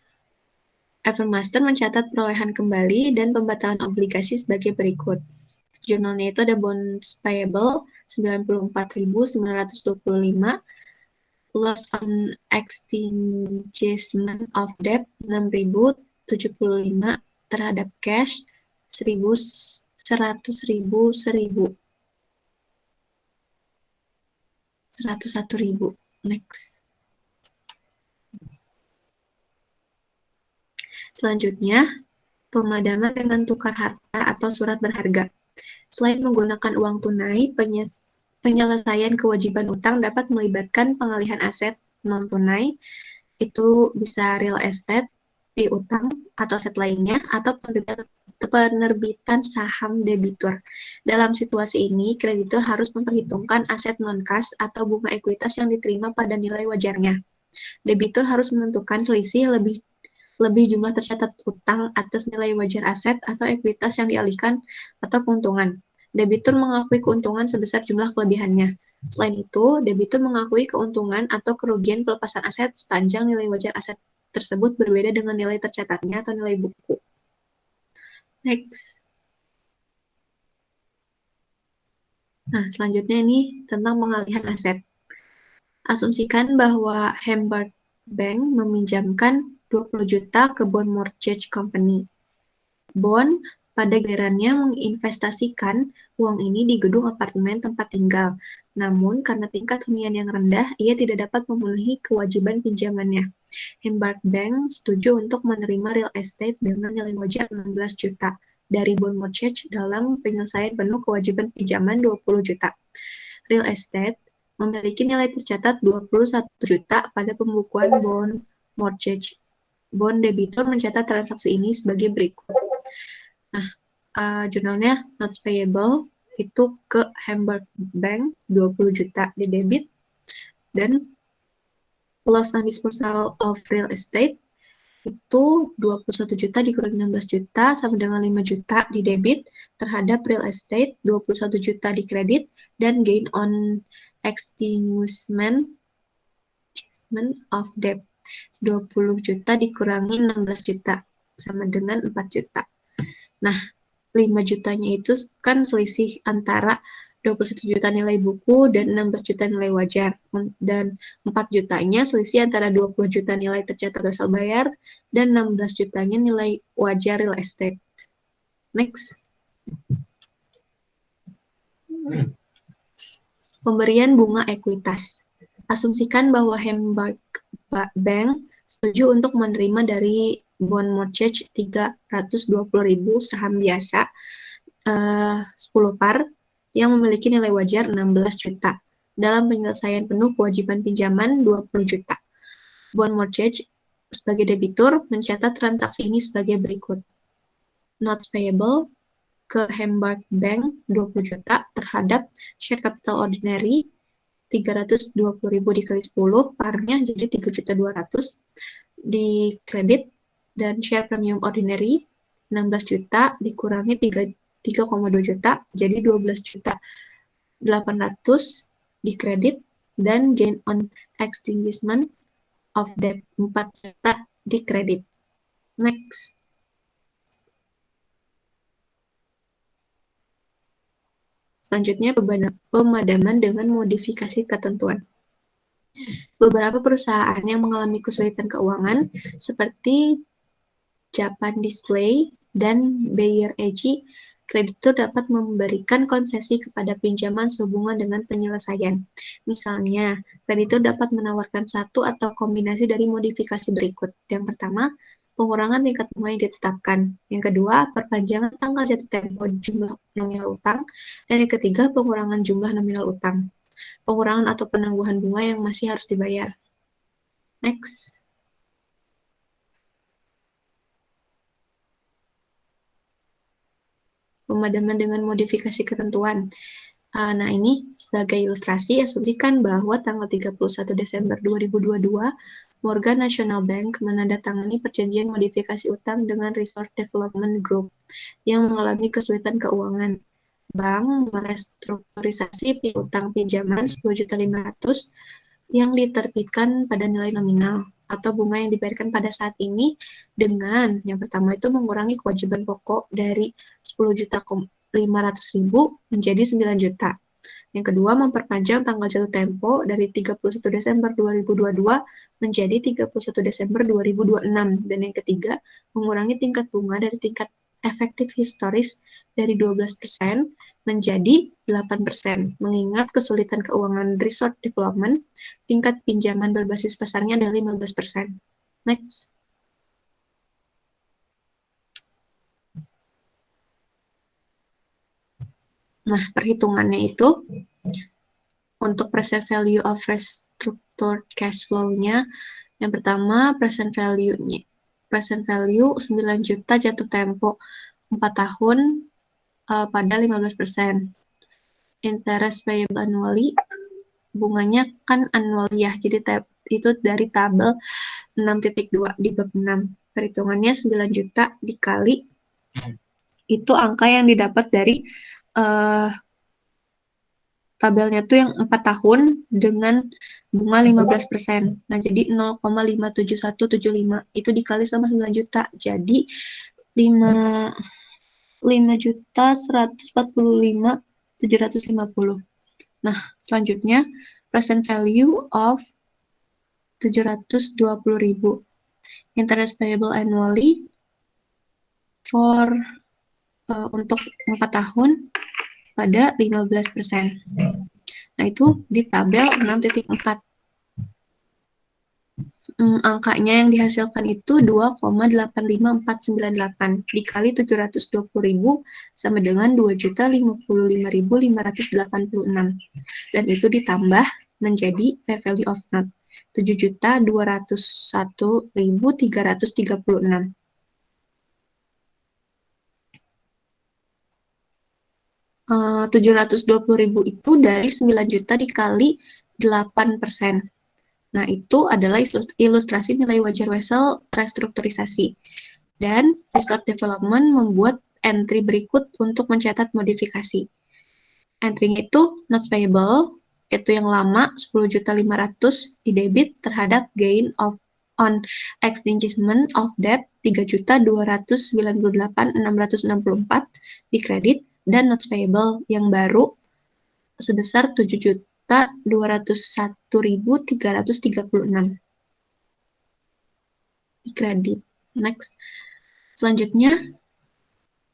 Evermaster mencatat perolehan kembali dan pembatalan obligasi sebagai berikut. Jurnalnya itu ada bonds payable 94.925, loss on extinguishment of debt 6.075 terhadap cash 101.000. Next. Selanjutnya, pemadaman dengan tukar harta atau surat berharga. Selain menggunakan uang tunai, penyelesaian kewajiban utang dapat melibatkan pengalihan aset non-tunai, itu bisa real estate, piutang, atau aset lainnya, atau penerbitan saham debitur. Dalam situasi ini, kreditur harus memperhitungkan aset non-kas atau bunga ekuitas yang diterima pada nilai wajarnya. Debitur harus menentukan selisih lebih jumlah tercatat utang atas nilai wajar aset atau ekuitas yang dialihkan atau keuntungan. Debitur mengakui keuntungan sebesar jumlah kelebihannya. Selain itu, debitur mengakui keuntungan atau kerugian pelepasan aset sepanjang nilai wajar aset tersebut berbeda dengan nilai tercatatnya atau nilai buku. Next. Nah, selanjutnya ini tentang pengalihan aset. Asumsikan bahwa Hamburg Bank meminjamkan 20 juta ke Bond Mortgage Company. Bond pada gilirannya menginvestasikan uang ini di gedung apartemen tempat tinggal. Namun, karena tingkat hunian yang rendah, ia tidak dapat memenuhi kewajiban pinjamannya. Hamburg Bank setuju untuk menerima real estate dengan nilai wajar 16 juta dari Bond Mortgage dalam penyelesaian penuh kewajiban pinjaman 20 juta. Real estate memiliki nilai tercatat 21 juta pada pembukuan Bond Mortgage. Bond debitur mencatat transaksi ini sebagai berikut. Nah, jurnalnya notes payable itu ke Hamburg Bank 20 juta di debit, dan loss on disposal of real estate itu 21 juta dikurangi 16 juta sama dengan 5 juta di debit terhadap real estate, 21 juta di kredit, dan gain on extinguishment of debt 20 juta dikurangi 16 juta sama dengan 4 juta. Nah, 5 jutanya itu kan selisih antara 21 juta nilai buku dan 16 juta nilai wajar. Dan 4 jutanya selisih antara 20 juta nilai tercatat asal bayar dan 16 jutanya nilai wajar real estate. Next. Pemberian bunga ekuitas. Asumsikan bahwa Hamburg Bank setuju untuk menerima dari Bond Mortgage 320.000 saham biasa 10 par yang memiliki nilai wajar 16 juta dalam penyelesaian penuh kewajiban pinjaman 20 juta. Bond Mortgage sebagai debitur mencatat transaksi ini sebagai berikut. Notes payable ke Hamburg Bank 20 juta terhadap share capital ordinary 320.000 dikali 10, parnya jadi 3.200.000 di kredit, dan share premium ordinary 16 juta dikurangi 3,2 juta jadi 12.800.000 di kredit, dan gain on extinguishment of debt 4 juta di kredit. Next. Selanjutnya pemadaman dengan modifikasi ketentuan. Beberapa perusahaan yang mengalami kesulitan keuangan seperti Japan Display dan Bayer AG, kreditur dapat memberikan konsesi kepada pinjaman sehubungan dengan penyelesaian. Misalnya, kreditur dapat menawarkan satu atau kombinasi dari modifikasi berikut. Yang pertama, pengurangan tingkat bunga yang ditetapkan. Yang kedua, perpanjangan tanggal jatuh tempo jumlah nominal utang. Dan yang ketiga, pengurangan jumlah nominal utang. Pengurangan atau penangguhan bunga yang masih harus dibayar. Next. Pemadaman dengan modifikasi ketentuan. Nah, ini sebagai ilustrasi, asumsikan bahwa tanggal 31 Desember 2022, Morgan National Bank menandatangani perjanjian modifikasi utang dengan Resort Development Group yang mengalami kesulitan keuangan. Bank merestrukturisasi piutang pinjaman 10.500.000 yang diterbitkan pada nilai nominal atau bunga yang dibayarkan pada saat ini dengan yang pertama itu mengurangi kewajiban pokok dari 10.500.000 menjadi 9 juta. Yang kedua, memperpanjang tanggal jatuh tempo dari 31 Desember 2022 menjadi 31 Desember 2026. Dan yang ketiga, mengurangi tingkat bunga dari tingkat efektif historis dari 12% menjadi 8%. Mengingat kesulitan keuangan Resort Development, tingkat pinjaman berbasis pasarnya adalah 15%. Next. Nah, perhitungannya itu untuk present value of restructured cash flow-nya, yang pertama present value 9 juta jatuh tempo 4 tahun pada 15%. Interest payable annually, bunganya kan annual ya, jadi itu dari tabel 6.2 di bab 6. Perhitungannya 9 juta dikali itu angka yang didapat dari tabelnya tuh yang 4 tahun dengan bunga 15%. Nah, jadi 0,57175 itu dikali sama 9 juta. Jadi 5.145.750. Nah, selanjutnya present value of 720.000. Interest payable annually for untuk 4 tahun pada 15%. Nah, itu di tabel 6.4. Angkanya yang dihasilkan itu 2,85498 dikali 720.000 sama dengan 2.055.586. Dan itu ditambah menjadi fair value of note 7.201.336. 720.000 itu dari 9 juta dikali 8%. Nah, itu adalah ilustrasi nilai wajar wesel restrukturisasi. Dan Resort Development membuat entry berikut untuk mencatat modifikasi. Entry-nya itu notes payable, itu yang lama 10.500.000 di debit terhadap gain on extinguishment of debt 3.298.664 di kredit, dan notes payable yang baru sebesar 7.201.336 di kredit. Next. Selanjutnya,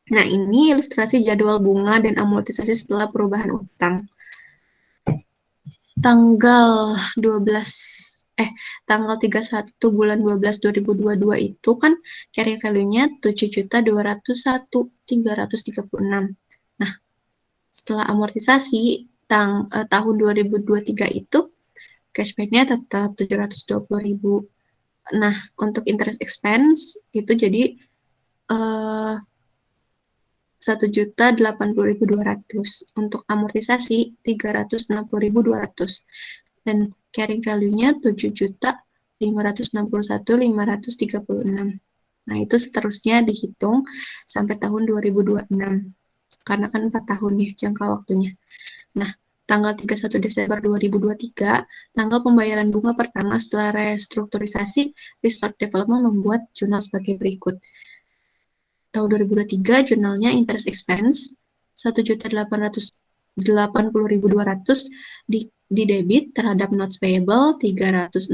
nah ini ilustrasi jadwal bunga dan amortisasi setelah perubahan utang. Tanggal 31 bulan 12 2022 itu kan carry value-nya 7.201.336. Nah, setelah amortisasi tahun 2023 itu cashback-nya tetap 720.000. Nah, untuk interest expense itu jadi 1.080.200. Untuk amortisasi 360.200. Dan carrying value-nya 7.561.536. Nah, itu seterusnya dihitung sampai tahun 2026. Karena kan 4 tahun ya jangka waktunya. Nah, tanggal 31 Desember 2023, tanggal pembayaran bunga pertama setelah restrukturisasi, Resort Development membuat jurnal sebagai berikut. Tahun 2023, jurnalnya interest expense 1.880.200 di debit terhadap notes payable 360.200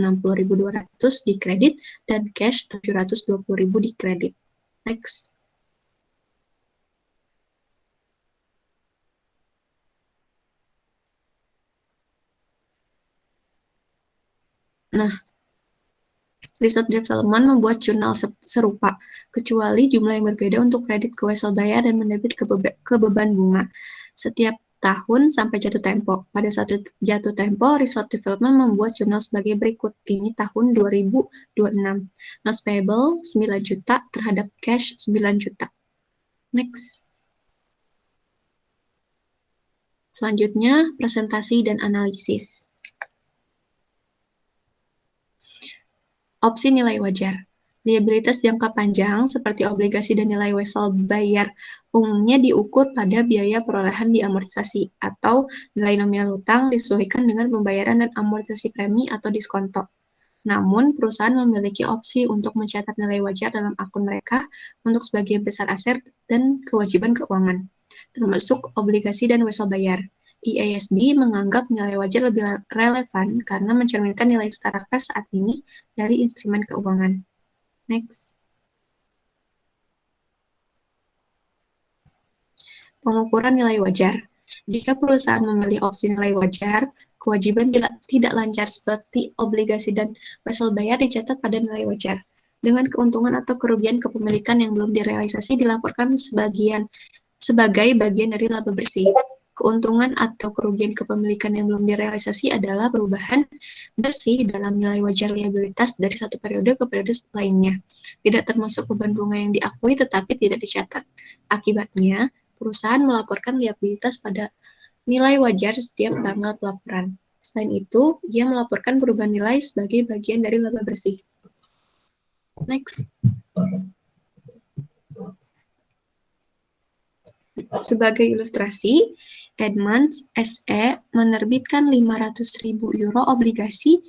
di kredit dan cash 720.000 di kredit. Next. Nah, Resort Development membuat jurnal serupa, kecuali jumlah yang berbeda untuk kredit ke wesel bayar dan mendebit ke beban bunga. Setiap tahun sampai jatuh tempo. Pada saat jatuh tempo, Resort Development membuat jurnal sebagai berikut. Ini tahun 2026. Notes payable 9 juta terhadap cash 9 juta. Next. Selanjutnya, presentasi dan analisis. Opsi nilai wajar. Liabilitas jangka panjang seperti obligasi dan nilai wesel bayar umumnya diukur pada biaya perolehan diamortisasi atau nilai nominal hutang disesuaikan dengan pembayaran dan amortisasi premi atau diskonto. Namun, perusahaan memiliki opsi untuk mencatat nilai wajar dalam akun mereka untuk sebagian besar aset dan kewajiban keuangan, termasuk obligasi dan wesel bayar. IASB menganggap nilai wajar lebih relevan karena mencerminkan nilai setara cash saat ini dari instrumen keuangan. Next. Pengukuran nilai wajar. Jika perusahaan memilih opsi nilai wajar, kewajiban tidak lancar seperti obligasi dan wesel bayar dicatat pada nilai wajar. Dengan keuntungan atau kerugian kepemilikan yang belum direalisasi dilaporkan sebagai bagian dari laba bersih. Keuntungan atau kerugian kepemilikan yang belum direalisasi adalah perubahan bersih dalam nilai wajar liabilitas dari satu periode ke periode lainnya. Tidak termasuk beban bunga yang diakui tetapi tidak dicatat. Akibatnya, perusahaan melaporkan liabilitas pada nilai wajar setiap tanggal pelaporan. Selain itu, ia melaporkan perubahan nilai sebagai bagian dari laba bersih. Next. Sebagai ilustrasi, Edmunds SE menerbitkan 500.000 euro obligasi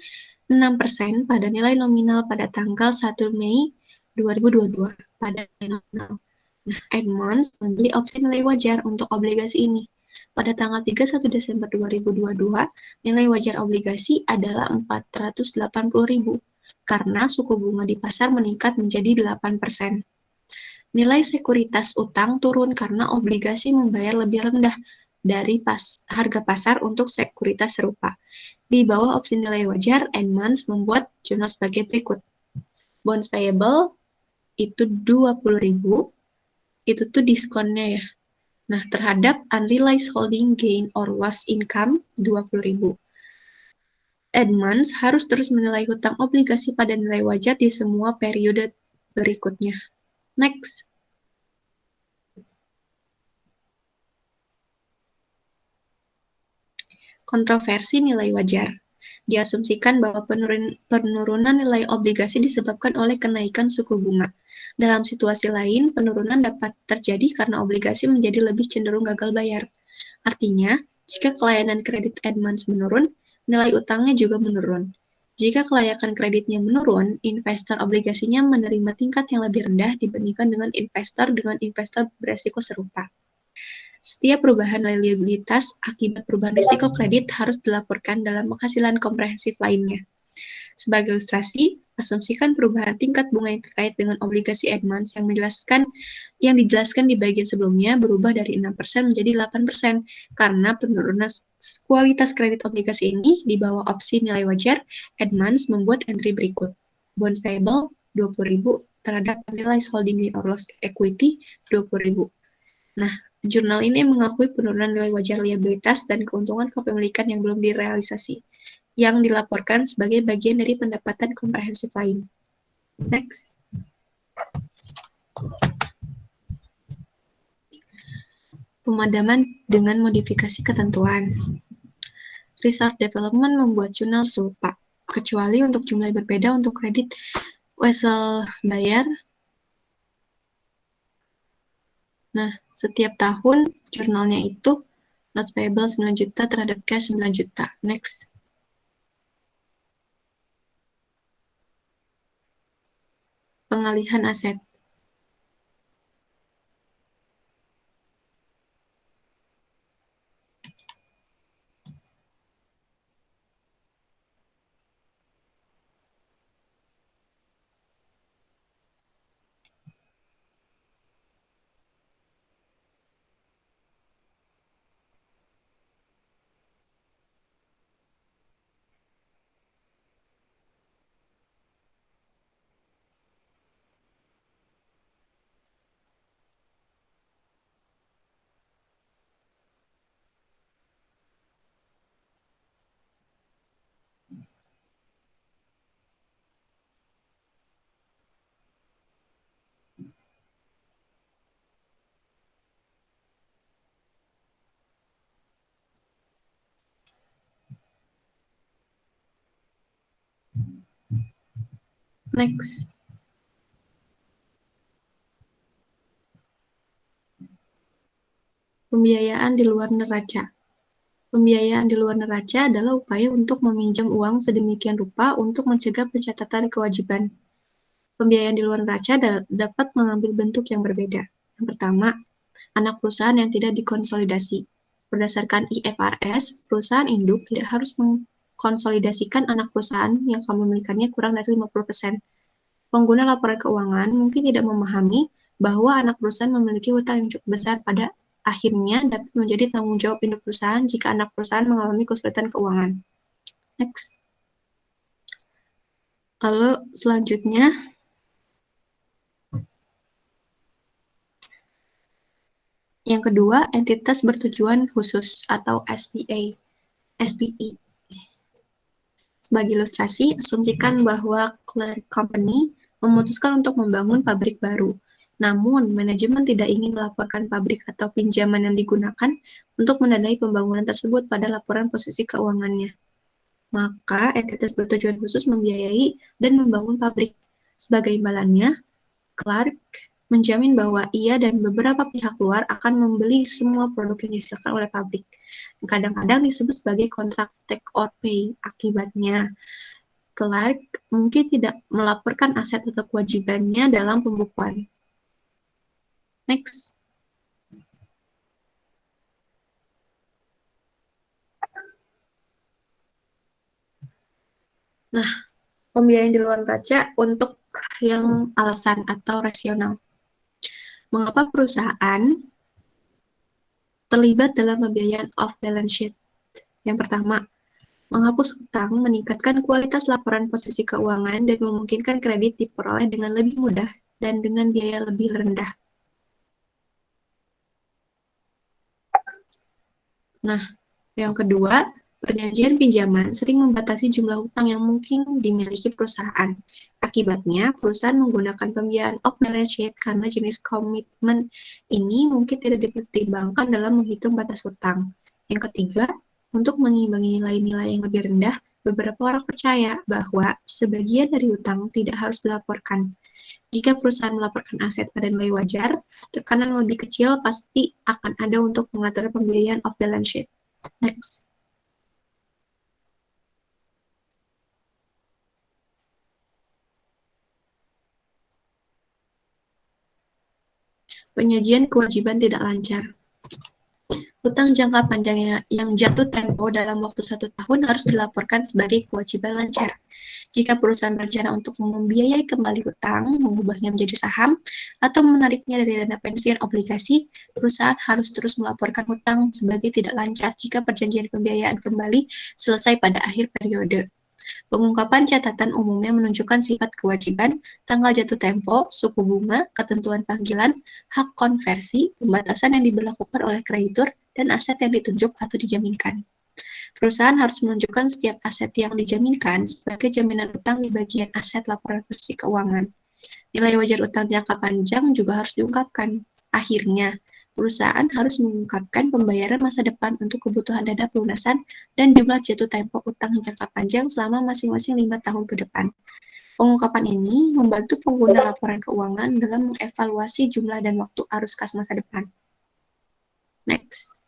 6% pada nilai nominal pada tanggal 1 Mei 2022 pada nilai nominal. Nah, Edmunds membeli opsi nilai wajar untuk obligasi ini. Pada tanggal 31 Desember 2022, nilai wajar obligasi adalah 480.000 karena suku bunga di pasar meningkat menjadi 8%. Nilai sekuritas utang turun karena obligasi membayar lebih rendah dari harga pasar untuk sekuritas serupa. Di bawah opsi nilai wajar, Edmunds membuat jurnal sebagai berikut. Bonds payable itu 20.000, itu tuh diskonnya ya. Nah, terhadap unrealized holding gain or loss income 20.000. Edmunds harus terus menilai hutang obligasi pada nilai wajar di semua periode berikutnya. Next. Kontroversi nilai wajar. Diasumsikan bahwa penurunan nilai obligasi disebabkan oleh kenaikan suku bunga. Dalam situasi lain, penurunan dapat terjadi karena obligasi menjadi lebih cenderung gagal bayar. Artinya, jika kelayakan kredit Edmunds menurun, nilai utangnya juga menurun. Jika kelayakan kreditnya menurun, investor obligasinya menerima tingkat yang lebih rendah dibandingkan dengan investor beresiko serupa. Setiap perubahan liabilitas akibat perubahan risiko kredit harus dilaporkan dalam penghasilan komprehensif lainnya. Sebagai ilustrasi, asumsikan perubahan tingkat bunga yang terkait dengan obligasi Edmunds yang dijelaskan di bagian sebelumnya berubah dari 6% menjadi 8% karena penurunan kualitas kredit obligasi ini di bawah opsi nilai wajar. Edmunds membuat entry berikut. Bonds payable 20.000 terhadap unrealized holding gain or loss equity 20.000. Nah, jurnal ini mengakui penurunan nilai wajar liabilitas dan keuntungan kepemilikan yang belum direalisasi, yang dilaporkan sebagai bagian dari pendapatan komprehensif lain. Next. pemadaman dengan modifikasi ketentuan. Research Development membuat jurnal serupa, kecuali untuk jumlah yang berbeda untuk kredit wesel bayar. Nah, setiap tahun jurnalnya itu notes payable 9 juta terhadap cash 9 juta. Next. Pengalihan aset. Next. Pembiayaan di luar neraca. Pembiayaan di luar neraca adalah upaya untuk meminjam uang sedemikian rupa untuk mencegah pencatatan kewajiban. Pembiayaan di luar neraca dapat mengambil bentuk yang berbeda. Yang pertama, anak perusahaan yang tidak dikonsolidasi. Berdasarkan IFRS, perusahaan induk tidak harus mengkonsolidasikan anak perusahaan yang memilikannya kurang dari 50%. Pengguna laporan keuangan mungkin tidak memahami bahwa anak perusahaan memiliki hutang yang cukup besar, pada akhirnya dapat menjadi tanggung jawab induk perusahaan jika anak perusahaan mengalami kesulitan keuangan. Next. Lalu selanjutnya, yang kedua, entitas bertujuan khusus atau SPA. SPE. Sebagai ilustrasi, asumsikan bahwa Clear Company memutuskan untuk membangun pabrik baru. Namun, manajemen tidak ingin melaporkan pabrik atau pinjaman yang digunakan untuk mendanai pembangunan tersebut pada laporan posisi keuangannya. Maka, entitas bertujuan khusus membiayai dan membangun pabrik. Sebagai imbalannya, Clark menjamin bahwa ia dan beberapa pihak luar akan membeli semua produk yang dihasilkan oleh pabrik. Kadang-kadang disebut sebagai kontrak take or pay. Akibatnya, Clark mungkin tidak melaporkan aset atau kewajibannya dalam pembukuan. Next. Nah, pembiayaan di luar neraca untuk yang alasan atau rasional. Mengapa perusahaan terlibat dalam pembiayaan off-balance sheet? Yang pertama, menghapus utang meningkatkan kualitas laporan posisi keuangan dan memungkinkan kredit diperoleh dengan lebih mudah dan dengan biaya lebih rendah. Nah, yang kedua, perjanjian pinjaman sering membatasi jumlah hutang yang mungkin dimiliki perusahaan. Akibatnya, perusahaan menggunakan pembiayaan off-balance sheet karena jenis komitmen ini mungkin tidak dipertimbangkan dalam menghitung batas hutang. Yang ketiga, untuk mengimbangi nilai-nilai yang lebih rendah, beberapa orang percaya bahwa sebagian dari hutang tidak harus dilaporkan. Jika perusahaan melaporkan aset pada nilai wajar, tekanan lebih kecil pasti akan ada untuk mengatur pembiayaan off-balance sheet. Next. Penyajian kewajiban tidak lancar. Hutang jangka panjang yang jatuh tempo dalam waktu 1 tahun harus dilaporkan sebagai kewajiban lancar. Jika perusahaan berencana untuk membiayai kembali hutang, mengubahnya menjadi saham, atau menariknya dari dana pensiun obligasi, perusahaan harus terus melaporkan hutang sebagai tidak lancar jika perjanjian pembiayaan kembali selesai pada akhir periode. Pengungkapan catatan umumnya menunjukkan sifat kewajiban, tanggal jatuh tempo, suku bunga, ketentuan panggilan, hak konversi, pembatasan yang diberlakukan oleh kreditur, dan aset yang ditunjuk atau dijaminkan. Perusahaan harus menunjukkan setiap aset yang dijaminkan sebagai jaminan utang di bagian aset laporan posisi keuangan. Nilai wajar utang jangka panjang juga harus diungkapkan. Akhirnya, perusahaan harus mengungkapkan pembayaran masa depan untuk kebutuhan dana pelunasan dan jumlah jatuh tempo utang jangka panjang selama masing-masing 5 tahun ke depan. Pengungkapan ini membantu pengguna laporan keuangan dalam mengevaluasi jumlah dan waktu arus kas masa depan. Next.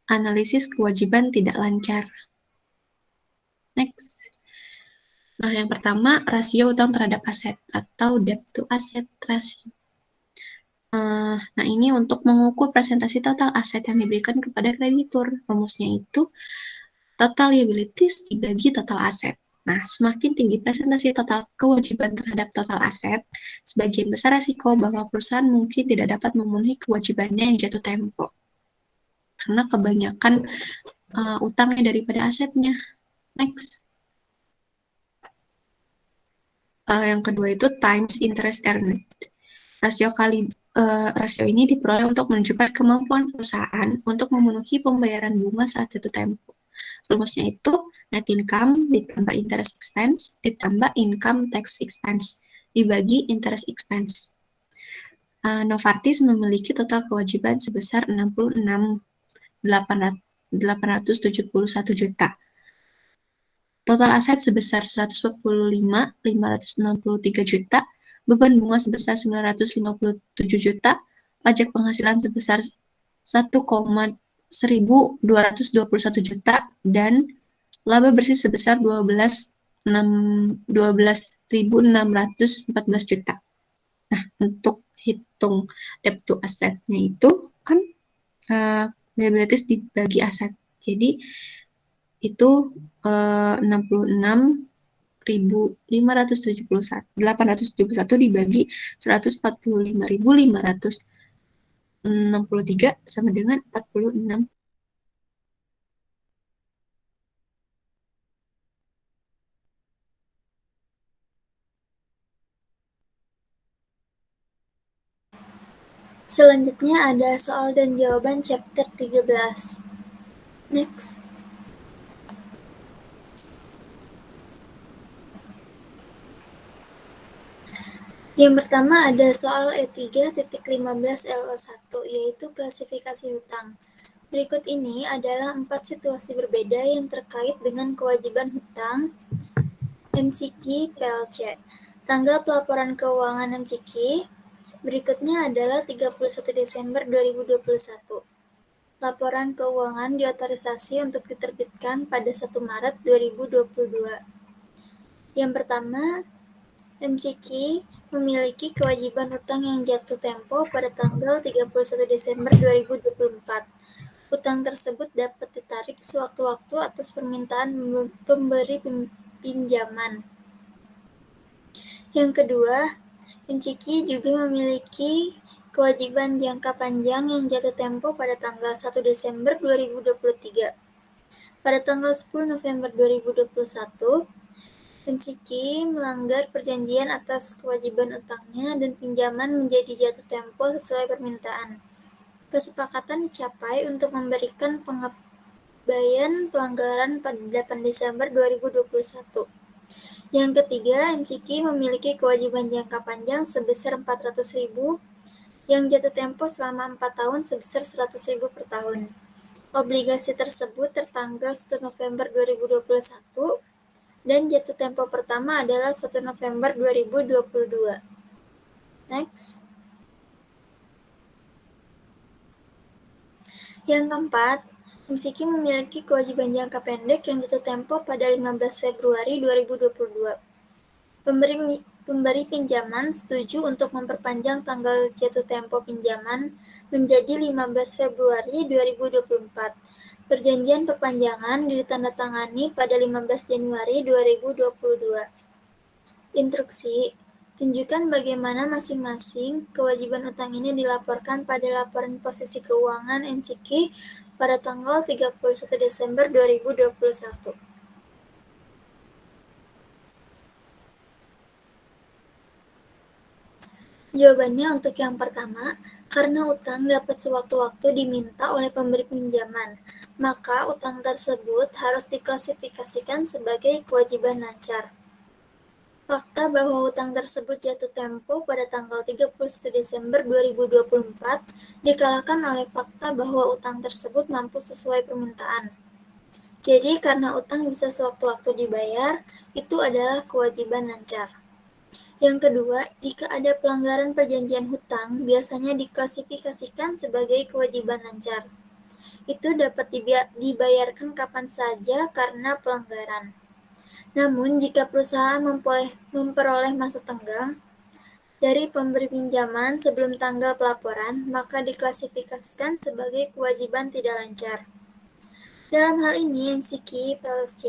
Analisis kewajiban tidak lancar. Next. Nah, yang pertama, rasio utang terhadap aset atau debt to asset ratio. Nah, ini untuk mengukur presentasi total aset yang diberikan kepada kreditur. Rumusnya itu total liabilities dibagi total aset. Nah, semakin tinggi presentasi total kewajiban terhadap total aset, sebagian besar risiko bahwa perusahaan mungkin tidak dapat memenuhi kewajibannya yang jatuh tempo. Karena kebanyakan utangnya daripada asetnya. Next. Yang kedua itu times interest earned. Rasio ini diperoleh untuk menunjukkan kemampuan perusahaan untuk memenuhi pembayaran bunga saat jatuh tempo. Rumusnya itu net income ditambah interest expense ditambah income tax expense dibagi interest expense. Novartis memiliki total kewajiban sebesar 66.871 juta. Total aset sebesar 145.563 juta, beban bunga sebesar 957 juta, pajak penghasilan sebesar 1,1221 juta, dan laba bersih sebesar 12.614 juta. Nah, untuk hitung debt to assets-nya itu kan liabilities dibagi aset. Jadi itu 66.871 dibagi 145.563 sama dengan 46. Selanjutnya ada soal dan jawaban chapter 13. Next. Yang pertama ada soal E3.15 LO1, yaitu klasifikasi hutang. Berikut ini adalah 4 situasi berbeda yang terkait dengan kewajiban hutang MCQ PLC. Tanggal pelaporan keuangan MCQ berikutnya adalah 31 Desember 2021. Laporan keuangan diotorisasi untuk diterbitkan pada 1 Maret 2022. Yang pertama, MCQ memiliki kewajiban hutang yang jatuh tempo pada tanggal 31 Desember 2024. Hutang tersebut dapat ditarik sewaktu-waktu atas permintaan pemberi pinjaman. Yang kedua, MCQ juga memiliki kewajiban jangka panjang yang jatuh tempo pada tanggal 1 Desember 2023. Pada tanggal 10 November 2021, MCQ melanggar perjanjian atas kewajiban utangnya dan pinjaman menjadi jatuh tempo sesuai permintaan. Kesepakatan dicapai untuk memberikan pengabaian pelanggaran pada 8 Desember 2021. Yang ketiga, MCQ memiliki kewajiban jangka panjang sebesar 400.000 yang jatuh tempo selama 4 tahun sebesar 100.000 per tahun. Obligasi tersebut tertanggal 1 November 2021 dan jatuh tempo pertama adalah 1 November 2022. Next. Yang keempat, MCQ memiliki kewajiban jangka pendek yang jatuh tempo pada 15 Februari 2022. Pemberi pinjaman setuju untuk memperpanjang tanggal jatuh tempo pinjaman menjadi 15 Februari 2024. Perjanjian perpanjangan ditandatangani pada 15 Januari 2022. Instruksi: tunjukkan bagaimana masing-masing kewajiban utang ini dilaporkan pada laporan posisi keuangan MCQ pada tanggal 31 Desember 2021. Jawabannya untuk yang pertama, karena utang dapat sewaktu-waktu diminta oleh pemberi pinjaman, maka utang tersebut harus diklasifikasikan sebagai kewajiban lancar. Fakta bahwa hutang tersebut jatuh tempo pada tanggal 31 Desember 2024 dikalahkan oleh fakta bahwa utang tersebut mampu sesuai permintaan. Jadi, karena utang bisa sewaktu-waktu dibayar, itu adalah kewajiban lancar. Yang kedua, jika ada pelanggaran perjanjian hutang, biasanya diklasifikasikan sebagai kewajiban lancar. Itu dapat dibayarkan kapan saja karena pelanggaran. Namun, jika perusahaan memperoleh masa tenggang dari pemberi pinjaman sebelum tanggal pelaporan, maka diklasifikasikan sebagai kewajiban tidak lancar. Dalam hal ini, MCQ PLC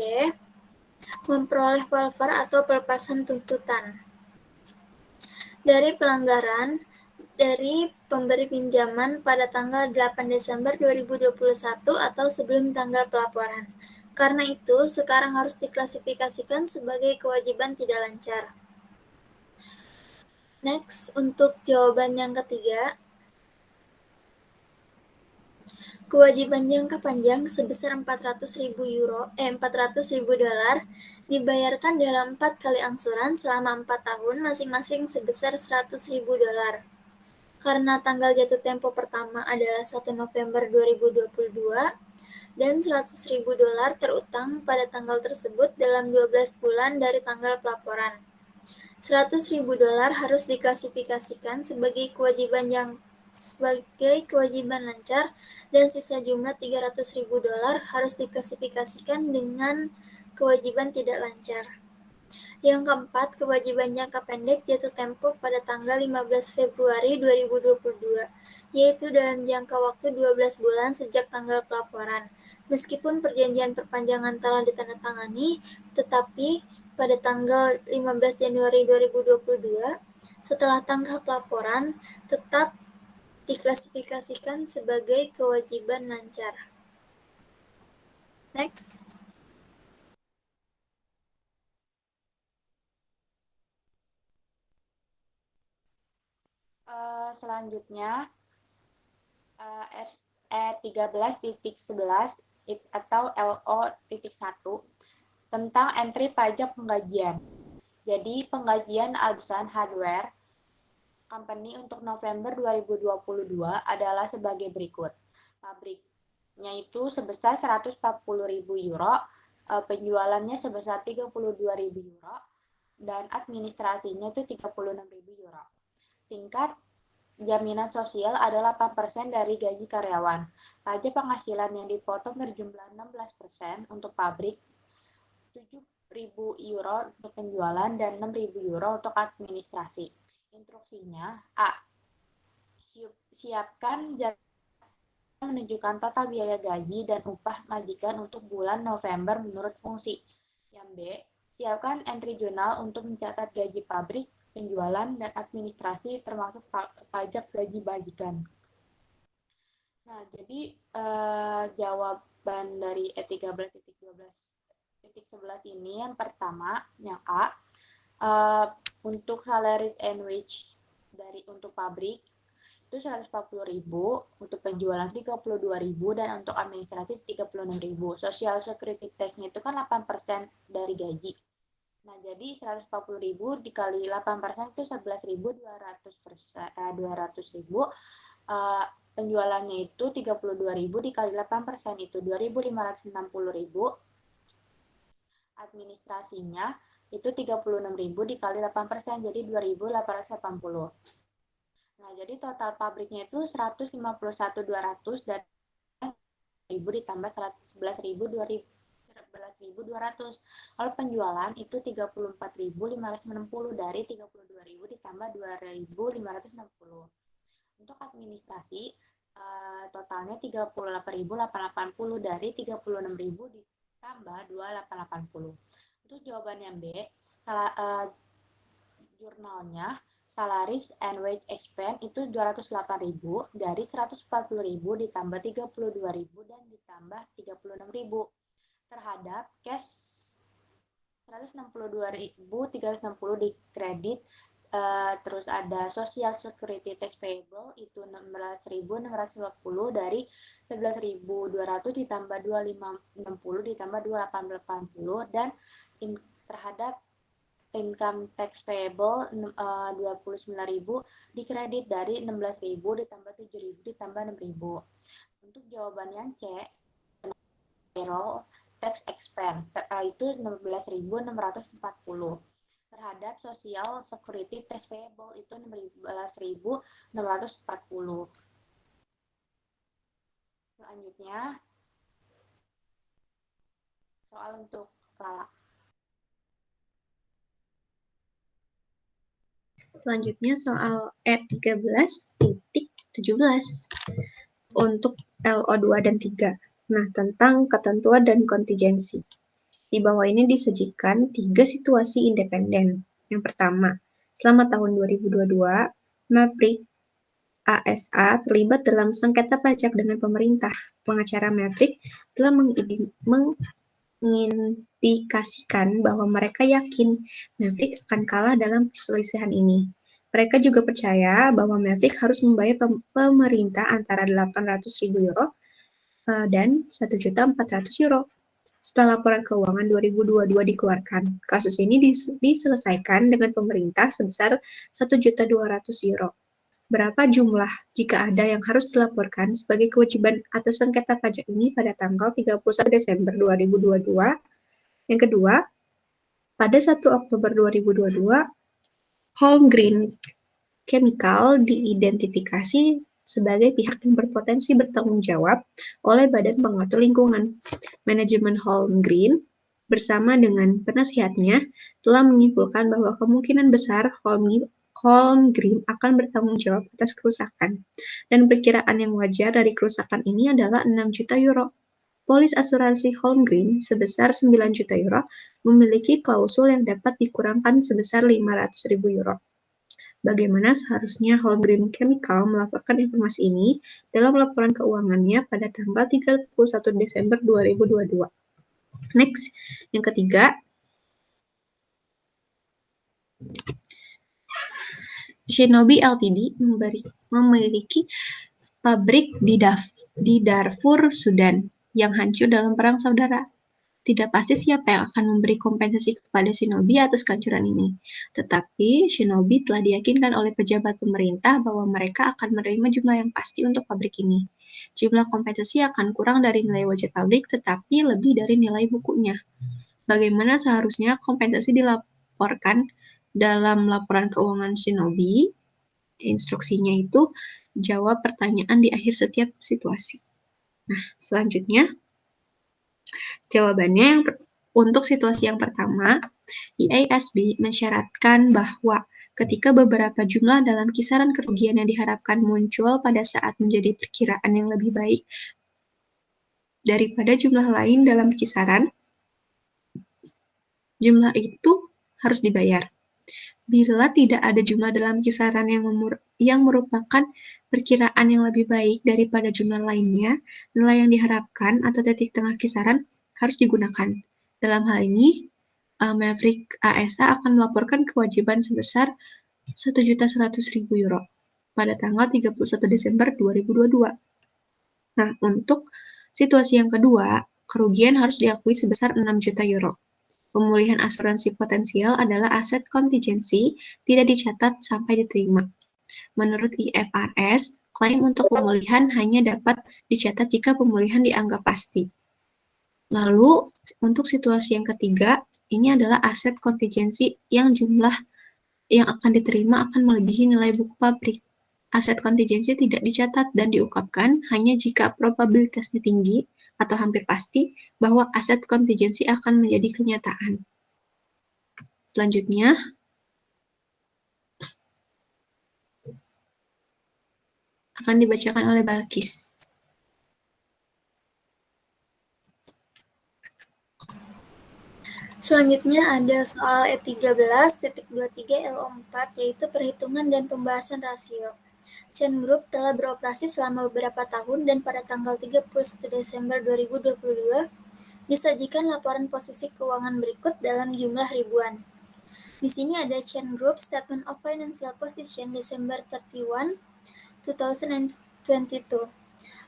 memperoleh waiver atau pelepasan tuntutan dari pelanggaran dari pemberi pinjaman pada tanggal 8 Desember 2021 atau sebelum tanggal pelaporan. Karena itu, sekarang harus diklasifikasikan sebagai kewajiban tidak lancar. Next, untuk jawaban yang ketiga, kewajiban jangka panjang sebesar 400.000 dolar dibayarkan dalam 4 kali angsuran selama 4 tahun masing-masing sebesar 100.000 dolar. Karena tanggal jatuh tempo pertama adalah 1 November 2022 dan 100.000 dolar terutang pada tanggal tersebut dalam 12 bulan dari tanggal pelaporan. 100.000 dolar harus diklasifikasikan sebagai kewajiban lancar dan sisa jumlah 300.000 dolar harus diklasifikasikan dengan kewajiban tidak lancar. Yang keempat, kewajiban jangka pendek jatuh tempo pada tanggal 15 Februari 2022, yaitu dalam jangka waktu 12 bulan sejak tanggal pelaporan. Meskipun perjanjian perpanjangan telah ditandatangani, tetapi pada tanggal 15 Januari 2022, setelah tanggal pelaporan, tetap diklasifikasikan sebagai kewajiban lancar. Next. Selanjutnya, SE 13.11 atau LO.1 tentang entry pajak penggajian. Jadi, penggajian Adsan Hardware Company untuk November 2022 adalah sebagai berikut. Pabriknya itu sebesar 140.000 euro, penjualannya sebesar 32.000 euro, dan administrasinya itu 36.000 euro. Tingkat jaminan sosial adalah 8% dari gaji karyawan. Pajak penghasilan yang dipotong berjumlah 16% untuk pabrik, 7.000 euro untuk penjualan, dan 6.000 euro untuk administrasi. Instruksinya, A. Siapkan menunjukkan total biaya gaji dan upah majikan untuk bulan November menurut fungsi. Yang B. Siapkan entry jurnal untuk mencatat gaji pabrik, penjualan, dan administrasi termasuk pajak gaji majikan. Nah, jadi jawaban dari E13.12.11 ini yang pertama, yang A, untuk salaries and wage untuk pabrik itu 140.000, untuk penjualan 32.000, dan untuk administratif 36.000. Social security tax-nya itu kan 8% dari gaji. Nah, jadi 140.000 dikali 8% itu 11.200.000. Penjualannya itu 32.000 dikali 8% itu 2.560.000. Administrasinya itu 36.000 dikali 8%, jadi 2.880. Nah, jadi total pabriknya itu 151.200 dan 1.000 ditambah 11.200. Kalau penjualan itu 34.560 dari 32.000 ditambah 2.560. Untuk administrasi totalnya 38.880 dari 36.000 ditambah 2.880. Untuk jawaban yang B, jurnalnya salaries and wage expense itu 208.000 dari 140.000 ditambah 32.000 dan ditambah 36.000 terhadap cash 162.360 di kredit. Terus ada social security tax payable itu 16.650 dari 11.200 ditambah 2560 ditambah 2880 dan terhadap income tax payable 29.000 dikredit dari 16.000 ditambah 7.000 ditambah 6.000. Untuk jawaban yang C, payroll tax expense itu 16.640. Terhadap social security tax payable itu 16.640. Selanjutnya, soal untuk Lala. Selanjutnya soal E13.17 untuk LO2 dan 3. Nah, tentang ketentuan dan kontingensi. Di bawah ini disajikan 3 situasi independen. Yang pertama, selama tahun 2022, Maverick ASA terlibat dalam sengketa pajak dengan pemerintah. Pengacara Maverick telah mengindikasikan bahwa mereka yakin Maverick akan kalah dalam perselisihan ini. Mereka juga percaya bahwa Maverick harus membayar pemerintah antara 800.000 euro dan 1.400.000 euro. Setelah laporan keuangan 2022 dikeluarkan, kasus ini diselesaikan dengan pemerintah sebesar 1.200.000 euro. Berapa jumlah jika ada yang harus dilaporkan sebagai kewajiban atas sengketa pajak ini pada tanggal 31 Desember 2022? Yang kedua, pada 1 Oktober 2022, Holmgreen Chemical diidentifikasi sebagai pihak yang berpotensi bertanggung jawab oleh Badan Pengatur Lingkungan. Manajemen Holmgreen bersama dengan penasihatnya telah menyimpulkan bahwa kemungkinan besar Holmgreen akan bertanggung jawab atas kerusakan, dan perkiraan yang wajar dari kerusakan ini adalah 6 juta euro. Polis asuransi Holmgreen sebesar 9 juta euro memiliki klausul yang dapat dikurangkan sebesar 500.000 euro. Bagaimana seharusnya Holmgreen Chemical melaporkan informasi ini dalam laporan keuangannya pada tanggal 31 Desember 2022. Next, yang ketiga, Shinobi Ltd memiliki pabrik di Darfur, Sudan, yang hancur dalam perang saudara. Tidak pasti siapa yang akan memberi kompensasi kepada Shinobi atas kehancuran ini. Tetapi Shinobi telah diyakinkan oleh pejabat pemerintah bahwa mereka akan menerima jumlah yang pasti untuk pabrik ini. Jumlah kompensasi akan kurang dari nilai wajib pabrik, tetapi lebih dari nilai bukunya. Bagaimana seharusnya kompensasi dilaporkan dalam laporan keuangan Shinobi? Instruksinya itu jawab pertanyaan di akhir setiap situasi. Nah, selanjutnya jawabannya untuk situasi yang pertama, IASB mensyaratkan bahwa ketika beberapa jumlah dalam kisaran kerugian yang diharapkan muncul pada saat menjadi perkiraan yang lebih baik daripada jumlah lain dalam kisaran, jumlah itu harus dibayar. Bila tidak ada jumlah dalam kisaran yang merupakan perkiraan yang lebih baik daripada jumlah lainnya, nilai yang diharapkan atau titik tengah kisaran harus digunakan. Dalam hal ini, Maverick ASA akan melaporkan kewajiban sebesar 1.100.000 euro pada tanggal 31 Desember 2022. Nah, untuk situasi yang kedua, kerugian harus diakui sebesar 6 juta euro. Pemulihan asuransi potensial adalah aset kontingensi tidak dicatat sampai diterima. Menurut IFRS, klaim untuk pemulihan hanya dapat dicatat jika pemulihan dianggap pasti. Lalu, untuk situasi yang ketiga, ini adalah aset kontingensi yang jumlah yang akan diterima akan melebihi nilai buku pabrik. Aset kontingensi tidak dicatat dan diungkapkan hanya jika probabilitasnya tinggi atau hampir pasti bahwa aset kontingensi akan menjadi kenyataan. Selanjutnya, akan dibacakan oleh Balkis. Selanjutnya ada soal E13.23 LO4, yaitu perhitungan dan pembahasan rasio. Chain Group telah beroperasi selama beberapa tahun dan pada tanggal 31 Desember 2022 disajikan laporan posisi keuangan berikut dalam jumlah ribuan. Di sini ada Chain Group Statement of Financial Position December 31, 2022.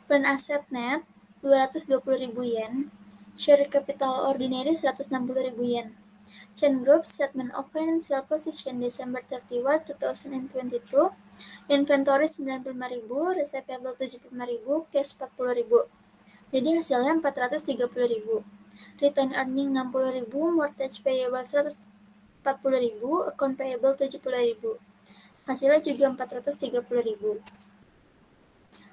Plan Asset Net 220.000 yen, Share Capital Ordinary 160.000 yen. Chain Group Statement of Financial Position December 31, 2022, Inventory 95.000, Receivable 75.000, Cash 40.000. Jadi hasilnya 430.000. Return Earning 60.000, Mortgage Payable 140.000, Account Payable 70.000. Hasilnya juga 430.000.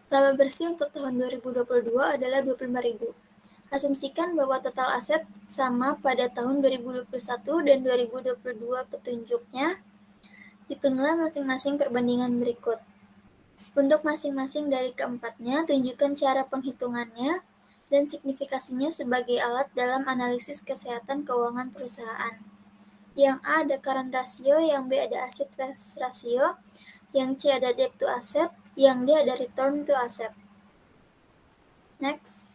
Laba bersih untuk tahun 2022 adalah 25.000. Asumsikan bahwa total aset sama pada tahun 2021 dan 2022 petunjuknya. Hitunglah masing-masing perbandingan berikut. Untuk masing-masing dari keempatnya, tunjukkan cara penghitungannya dan signifikasinya sebagai alat dalam analisis kesehatan keuangan perusahaan. Yang A ada current ratio, yang B ada asset ratio, yang C ada debt to asset, yang D ada return to asset. Next.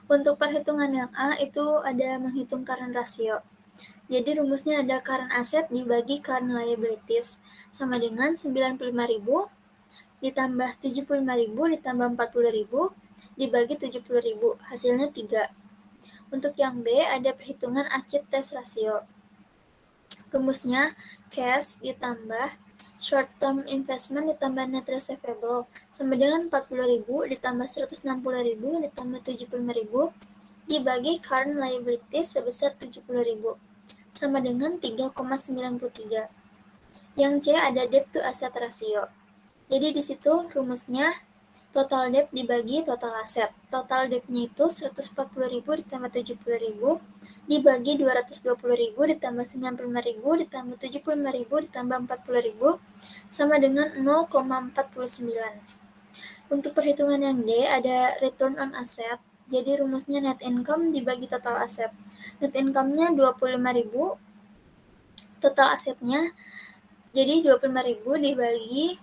Untuk perhitungan yang A itu ada menghitung current ratio. Jadi rumusnya ada current asset dibagi current liabilities sama dengan 95.000 ditambah 75.000 ditambah 40.000 dibagi 70.000. Hasilnya 3. Untuk yang B ada perhitungan acid test ratio. Rumusnya cash ditambah short term investment ditambah net receivable sama dengan 40.000 ditambah 160.000 ditambah 75.000 dibagi current liabilities sebesar 70.000 sama dengan 3,93. Yang C ada debt to asset ratio. Jadi di situ rumusnya total debt dibagi total aset. Total debt-nya itu 140.000 ditambah 70.000 dibagi 220.000 ditambah 95.000 ditambah 75.000 ditambah 40.000 sama dengan 0,49. Untuk perhitungan yang D ada return on asset. Jadi rumusnya net income dibagi total aset. Net income-nya 25.000, total asetnya jadi 25.000 dibagi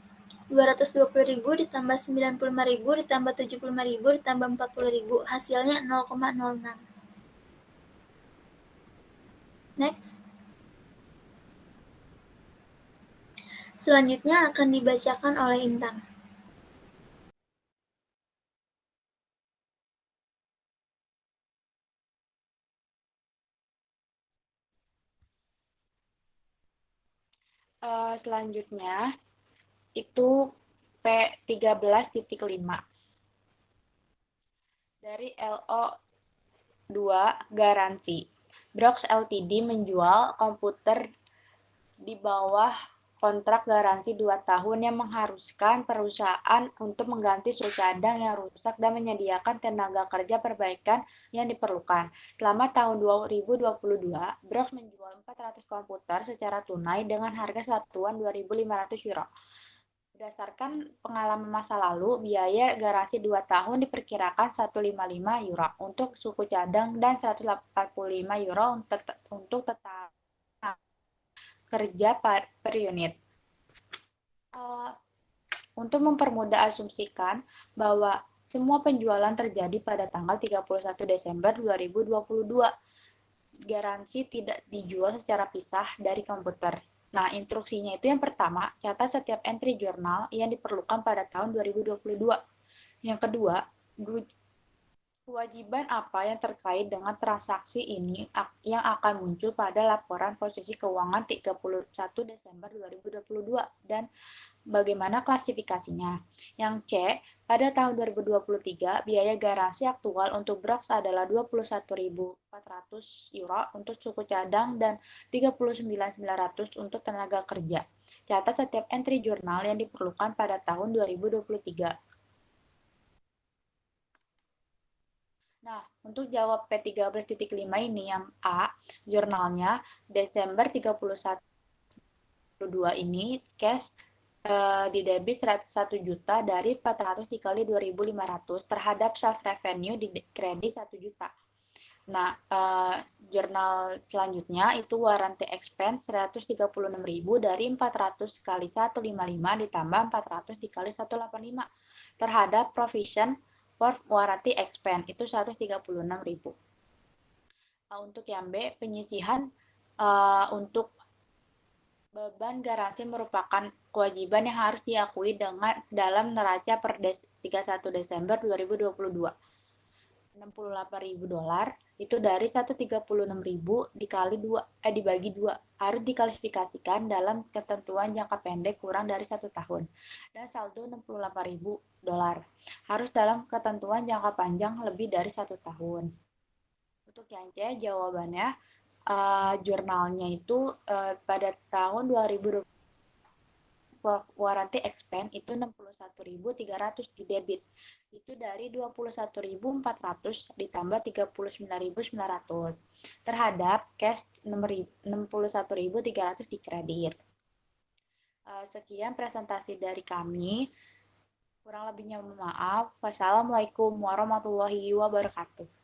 220.000 ditambah 95.000 ditambah 75.000 ditambah 40.000. Hasilnya 0,06. Next. Selanjutnya akan dibacakan oleh Intan. Selanjutnya itu P13.5 dari LO2 garansi. Brox Ltd menjual komputer di bawah kontrak garansi 2 tahun yang mengharuskan perusahaan untuk mengganti seluruh cadang yang rusak dan menyediakan tenaga kerja perbaikan yang diperlukan. Selama tahun 2022, Brox menjual 400 komputer secara tunai dengan harga satuan 2.500 euro. Berdasarkan pengalaman masa lalu, biaya garansi 2 tahun diperkirakan 155 euro untuk suku cadang dan 185 euro untuk tetap kerja per unit. Untuk mempermudah asumsikan bahwa semua penjualan terjadi pada tanggal 31 Desember 2022. Garansi tidak dijual secara pisah dari komputer. Nah, instruksinya itu yang pertama, catat setiap entry jurnal yang diperlukan pada tahun 2022. Yang kedua, kewajiban apa yang terkait dengan transaksi ini yang akan muncul pada laporan posisi keuangan 31 Desember 2022 dan bagaimana klasifikasinya. Yang C, pada tahun 2023, biaya garansi aktual untuk Brox adalah 21.400 euro untuk suku cadang dan 39.900 untuk tenaga kerja. Catat setiap entry jurnal yang diperlukan pada tahun 2023. Nah, untuk jawab P13.5 ini yang A, jurnalnya Desember 31 ini cash di debit 1 juta dari 400 dikali 2.500 terhadap sales revenue di kredit 1 juta. Nah, jurnal selanjutnya itu warranty expense 136.000 dari 400 kali 155 ditambah 400 dikali 185 terhadap provision for warranty expense itu 136.000. Untuk yang B, penyisihan untuk Beban garansi merupakan kewajiban yang harus diakui dalam neraca per 31 Desember 2022. $68.000 itu dari 136.000 dibagi 2 harus diklasifikasikan dalam ketentuan jangka pendek kurang dari 1 tahun, dan saldo $68.000 harus dalam ketentuan jangka panjang lebih dari 1 tahun. Untuk yang C, jawabannya jurnalnya itu pada tahun 2020 warranty expense itu 61.300 di debit. Itu dari 21.400 ditambah 39.900 terhadap cash 61.300 di kredit. Sekian presentasi dari kami. Kurang lebihnya mohon maaf. Wassalamualaikum warahmatullahi wabarakatuh.